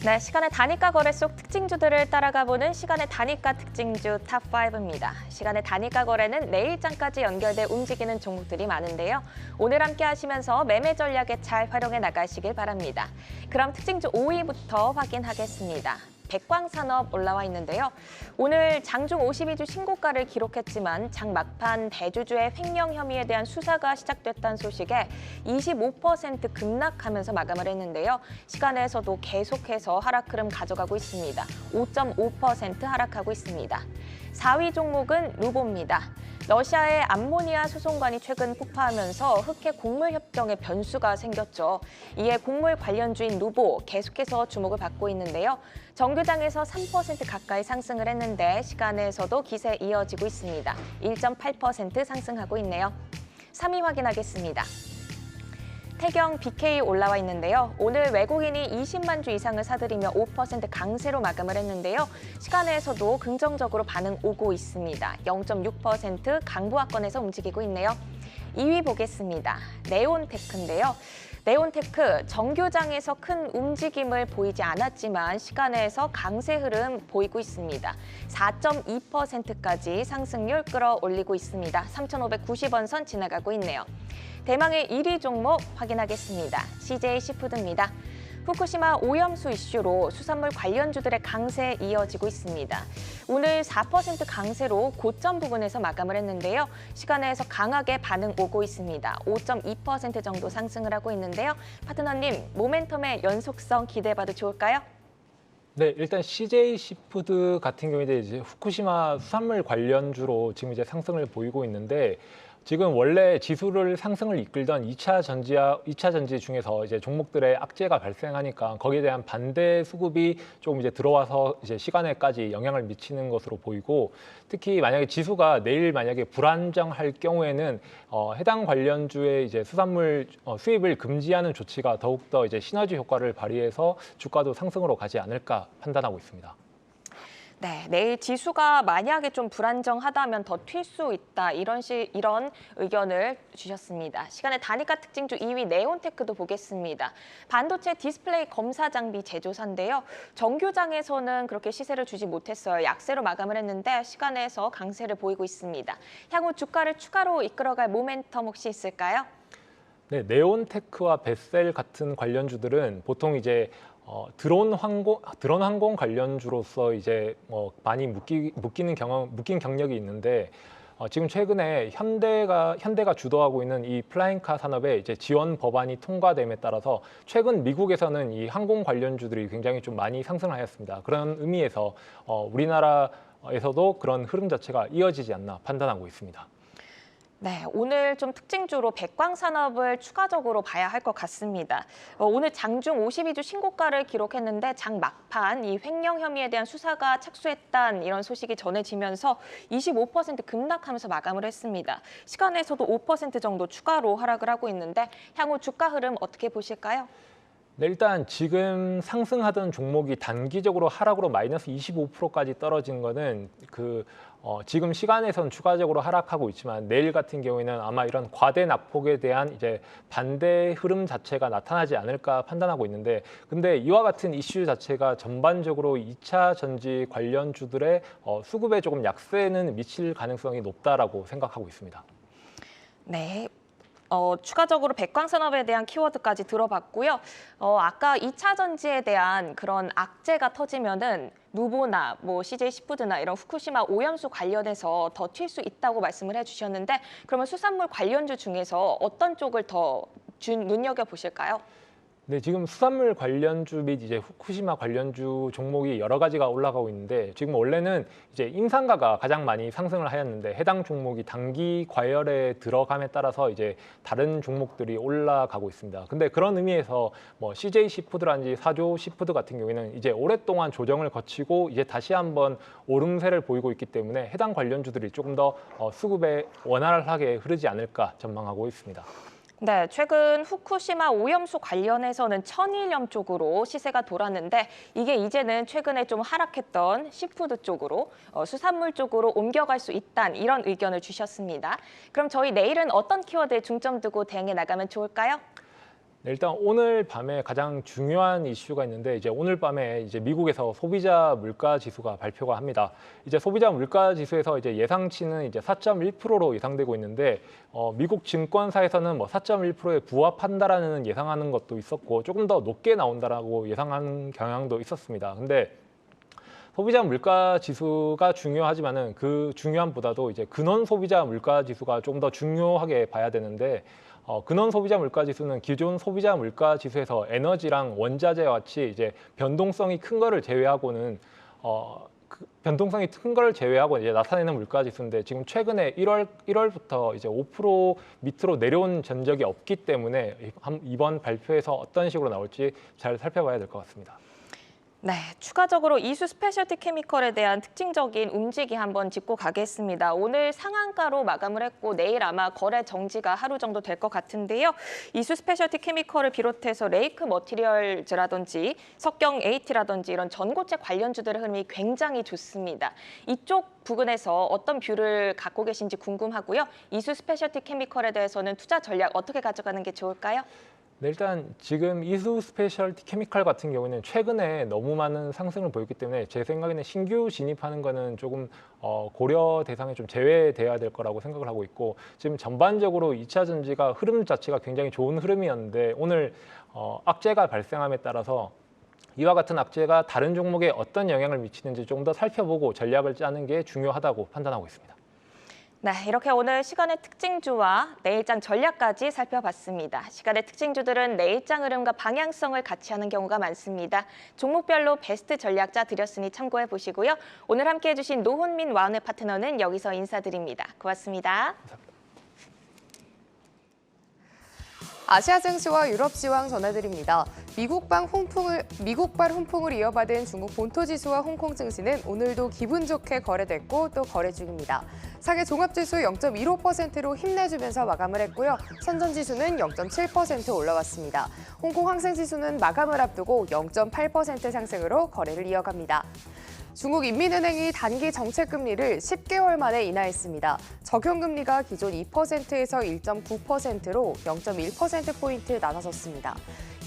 네, 시간의 단위가 거래 속 특징주들을 따라가보는 시간의 단위가 특징주 탑5입니다. 시간의 단위가 거래는 내일장까지 연결돼 움직이는 종목들이 많은데요. 오늘 함께 하시면서 매매 전략에 잘 활용해 나가시길 바랍니다. 그럼 특징주 5위부터 확인하겠습니다. 백광산업 올라와 있는데요. 오늘 장중 52주 신고가를 기록했지만 장 막판 대주주의 횡령 혐의에 대한 수사가 시작됐다는 소식에 25% 급락하면서 마감을 했는데요. 시간에서도 계속해서 하락 흐름 가져가고 있습니다. 5.5% 하락하고 있습니다. 4위 종목은 루보입니다. 러시아의 암모니아 수송관이 최근 폭파하면서 흑해 곡물 협정에 변수가 생겼죠. 이에 곡물 관련주인 루보 계속해서 주목을 받고 있는데요. 정규장에서 3% 가까이 상승을 했는데 시간에서도 기세 이어지고 있습니다. 1.8% 상승하고 있네요. 3위 확인하겠습니다. 태경 BK 올라와 있는데요. 오늘 외국인이 20만 주 이상을 사들이며 5% 강세로 마감을 했는데요. 시간에서도 긍정적으로 반응 오고 있습니다. 0.6% 강보합권에서 움직이고 있네요. 2위 보겠습니다. 네온테크인데요. 네온테크 정규장에서 큰 움직임을 보이지 않았지만 시간에서 강세 흐름 보이고 있습니다. 4.2%까지 상승률 끌어올리고 있습니다. 3,590원 선 지나가고 있네요. 대망의 1위 종목 확인하겠습니다. CJ 시푸드입니다. 후쿠시마 오염수 이슈로 수산물 관련주들의 강세 이어지고 있습니다. 오늘 4% 강세로 고점 부분에서 마감을 했는데요. 시간에서 강하게 반응 오고 있습니다. 5.2% 정도 상승을 하고 있는데요. 파트너님, 모멘텀의 연속성 기대해봐도 좋을까요? 네, 일단 CJ 시푸드 같은 경우에 이제 후쿠시마 수산물 관련주로 지금 이제 상승을 보이고 있는데 지금 원래 지수를 상승을 이끌던 2차 전지 중에서 이제 종목들의 악재가 발생하니까 거기에 대한 반대 수급이 조금 이제 들어와서 이제 시간에까지 영향을 미치는 것으로 보이고, 특히 만약에 지수가 내일 만약에 불안정할 경우에는 해당 관련주의 이제 수산물 수입을 금지하는 조치가 더욱더 이제 시너지 효과를 발휘해서 주가도 상승으로 가지 않을까 판단하고 있습니다. 네, 내일 지수가 만약에 좀 불안정하다면 더 튈 수 있다, 이런 의견을 주셨습니다. 시간의 단위가 특징주 2위 네온테크도 보겠습니다. 반도체 디스플레이 검사 장비 제조사인데요. 정규장에서는 그렇게 시세를 주지 못했어요. 약세로 마감을 했는데 시간에서 강세를 보이고 있습니다. 향후 주가를 추가로 이끌어갈 모멘텀 혹시 있을까요? 네, 네온테크와 베셀 같은 관련주들은 보통 이제 드론 항공 관련주로서 이제 많이 묶인 경력이 있는데, 지금 최근에 현대가 주도하고 있는 이 플라잉카 산업의 이제 지원 법안이 통과됨에 따라서 최근 미국에서는 이 항공 관련주들이 굉장히 좀 많이 상승하였습니다. 그런 의미에서 우리나라에서도 그런 흐름 자체가 이어지지 않나 판단하고 있습니다. 네, 오늘 좀 특징주로 백광산업을 추가적으로 봐야 할 것 같습니다. 오늘 장중 52주 신고가를 기록했는데 장 막판 이 횡령 혐의에 대한 수사가 착수했다는 이런 소식이 전해지면서 25% 급락하면서 마감을 했습니다. 시간에서도 5% 정도 추가로 하락을 하고 있는데 향후 주가 흐름 어떻게 보실까요? 네, 일단 지금 상승하던 종목이 단기적으로 하락으로 마이너스 25%까지 떨어진 거는 지금 시간에선 추가적으로 하락하고 있지만 내일 같은 경우에는 아마 이런 과대 낙폭에 대한 이제 반대 흐름 자체가 나타나지 않을까 판단하고 있는데, 근데 이와 같은 이슈 자체가 전반적으로 2차 전지 관련주들의 수급에 조금 약세는 미칠 가능성이 높다라고 생각하고 있습니다. 네. 추가적으로 백광산업에 대한 키워드까지 들어봤고요. 아까 2차 전지에 대한 그런 악재가 터지면은 누보나 CJ시푸드나 이런 후쿠시마 오염수 관련해서 더 튈 수 있다고 말씀을 해주셨는데, 그러면 수산물 관련주 중에서 어떤 쪽을 더 눈여겨보실까요? 네, 지금 수산물 관련주 및 이제 후쿠시마 관련주 종목이 여러 가지가 올라가고 있는데, 지금 원래는 이제 임상가가 가장 많이 상승을 하였는데 해당 종목이 단기 과열에 들어감에 따라서 이제 다른 종목들이 올라가고 있습니다. 근데 그런 의미에서 CJ 시푸드라든지 사조 시푸드 같은 경우에는 이제 오랫동안 조정을 거치고 이제 다시 한번 오름세를 보이고 있기 때문에 해당 관련주들이 조금 더 수급에 원활하게 흐르지 않을까 전망하고 있습니다. 네, 최근 후쿠시마 오염수 관련해서는 천일염 쪽으로 시세가 돌았는데 이게 이제는 최근에 좀 하락했던 시푸드 쪽으로 수산물 쪽으로 옮겨갈 수 있다는 이런 의견을 주셨습니다. 그럼 저희 내일은 어떤 키워드에 중점 두고 대응해 나가면 좋을까요? 네, 일단 오늘 밤에 가장 중요한 이슈가 있는데, 이제 오늘 밤에 이제 미국에서 소비자 물가 지수가 발표가 합니다. 이제 소비자 물가 지수에서 이제 예상치는 이제 4.1%로 예상되고 있는데, 미국 증권사에서는 4.1%에 부합한다라는 예상하는 것도 있었고 조금 더 높게 나온다라고 예상하는 경향도 있었습니다. 근데 소비자 물가 지수가 중요하지만은 그 중요함보다도 이제 근원 소비자 물가 지수가 조금 더 중요하게 봐야 되는데, 근원 소비자 물가 지수는 기존 소비자 물가 지수에서 에너지랑 원자재와 같이 이제 변동성이 큰 거를 제외하고는 변동성이 큰 거를 제외하고 이제 나타내는 물가 지수인데, 지금 최근에 1월부터 이제 5% 밑으로 내려온 전적이 없기 때문에 이번 발표에서 어떤 식으로 나올지 잘 살펴봐야 될 것 같습니다. 네, 추가적으로 이수 스페셜티 케미컬에 대한 특징적인 움직임 한번 짚고 가겠습니다. 오늘 상한가로 마감을 했고 내일 아마 거래 정지가 하루 정도 될 것 같은데요. 이수 스페셜티 케미컬을 비롯해서 레이크 머티리얼즈라든지 석경 AT라든지 이런 전고체 관련주들의 흐름이 굉장히 좋습니다. 이쪽 부근에서 어떤 뷰를 갖고 계신지 궁금하고요. 이수 스페셜티 케미컬에 대해서는 투자 전략 어떻게 가져가는 게 좋을까요? 네, 일단 지금 이수 스페셜티 케미칼 같은 경우는 최근에 너무 많은 상승을 보였기 때문에 제 생각에는 신규 진입하는 거는 조금 고려 대상에 좀 제외돼야 될 거라고 생각을 하고 있고, 지금 전반적으로 2차 전지가 흐름 자체가 굉장히 좋은 흐름이었는데 오늘 악재가 발생함에 따라서 이와 같은 악재가 다른 종목에 어떤 영향을 미치는지 좀 더 살펴보고 전략을 짜는 게 중요하다고 판단하고 있습니다. 네, 이렇게 오늘 시간의 특징주와 내일장 전략까지 살펴봤습니다. 시간의 특징주들은 내일장 흐름과 방향성을 같이 하는 경우가 많습니다. 종목별로 베스트 전략자 드렸으니 참고해 보시고요. 오늘 함께해 주신 노훈민 와운의 파트너는 여기서 인사드립니다. 고맙습니다. 감사합니다. 아시아 증시와 유럽 시황 전해드립니다. 미국발 훈풍을 이어받은 중국 본토 지수와 홍콩 증시는 오늘도 기분 좋게 거래됐고 또 거래 중입니다. 상해 종합지수 0.15%로 힘내주면서 마감을 했고요. 선전 지수는 0.7% 올라왔습니다. 홍콩 항생 지수는 마감을 앞두고 0.8% 상승으로 거래를 이어갑니다. 중국 인민은행이 단기 정책금리를 10개월 만에 인하했습니다. 적용금리가 기존 2%에서 1.9%로 0.1%포인트 낮아졌습니다.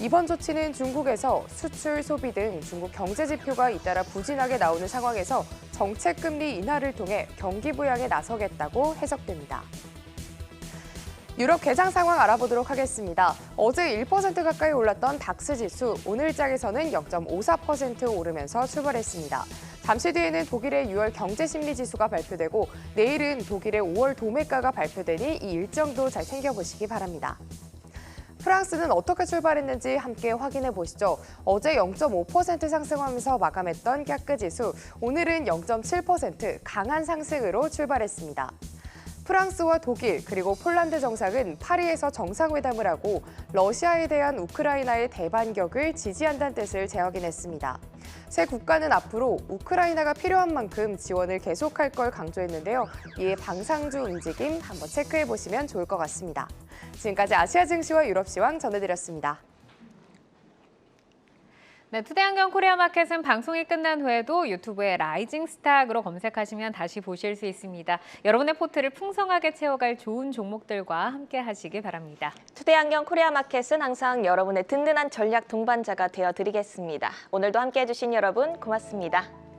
이번 조치는 중국에서 수출, 소비 등 중국 경제 지표가 잇따라 부진하게 나오는 상황에서 정책금리 인하를 통해 경기 부양에 나서겠다고 해석됩니다. 유럽 개장 상황 알아보도록 하겠습니다. 어제 1% 가까이 올랐던 닥스 지수, 오늘 장에서는 0.54% 오르면서 출발했습니다. 잠시 뒤에는 독일의 6월 경제심리지수가 발표되고 내일은 독일의 5월 도매가가 발표되니 이 일정도 잘 챙겨보시기 바랍니다. 프랑스는 어떻게 출발했는지 함께 확인해 보시죠. 어제 0.5% 상승하면서 마감했던 깍그 지수, 오늘은 0.7% 강한 상승으로 출발했습니다. 프랑스와 독일 그리고 폴란드 정상은 파리에서 정상회담을 하고 러시아에 대한 우크라이나의 대반격을 지지한다는 뜻을 재확인했습니다. 세 국가는 앞으로 우크라이나가 필요한 만큼 지원을 계속할 걸 강조했는데요. 이에 방상주 움직임 한번 체크해 보시면 좋을 것 같습니다. 지금까지 아시아 증시와 유럽 시황 전해드렸습니다. 네, 투데이안경 코리아 마켓은 방송이 끝난 후에도 유튜브에 라이징 스탁으로 검색하시면 다시 보실 수 있습니다. 여러분의 포트를 풍성하게 채워갈 좋은 종목들과 함께 하시기 바랍니다. 투데이안경 코리아 마켓은 항상 여러분의 든든한 전략 동반자가 되어드리겠습니다. 오늘도 함께해 주신 여러분 고맙습니다.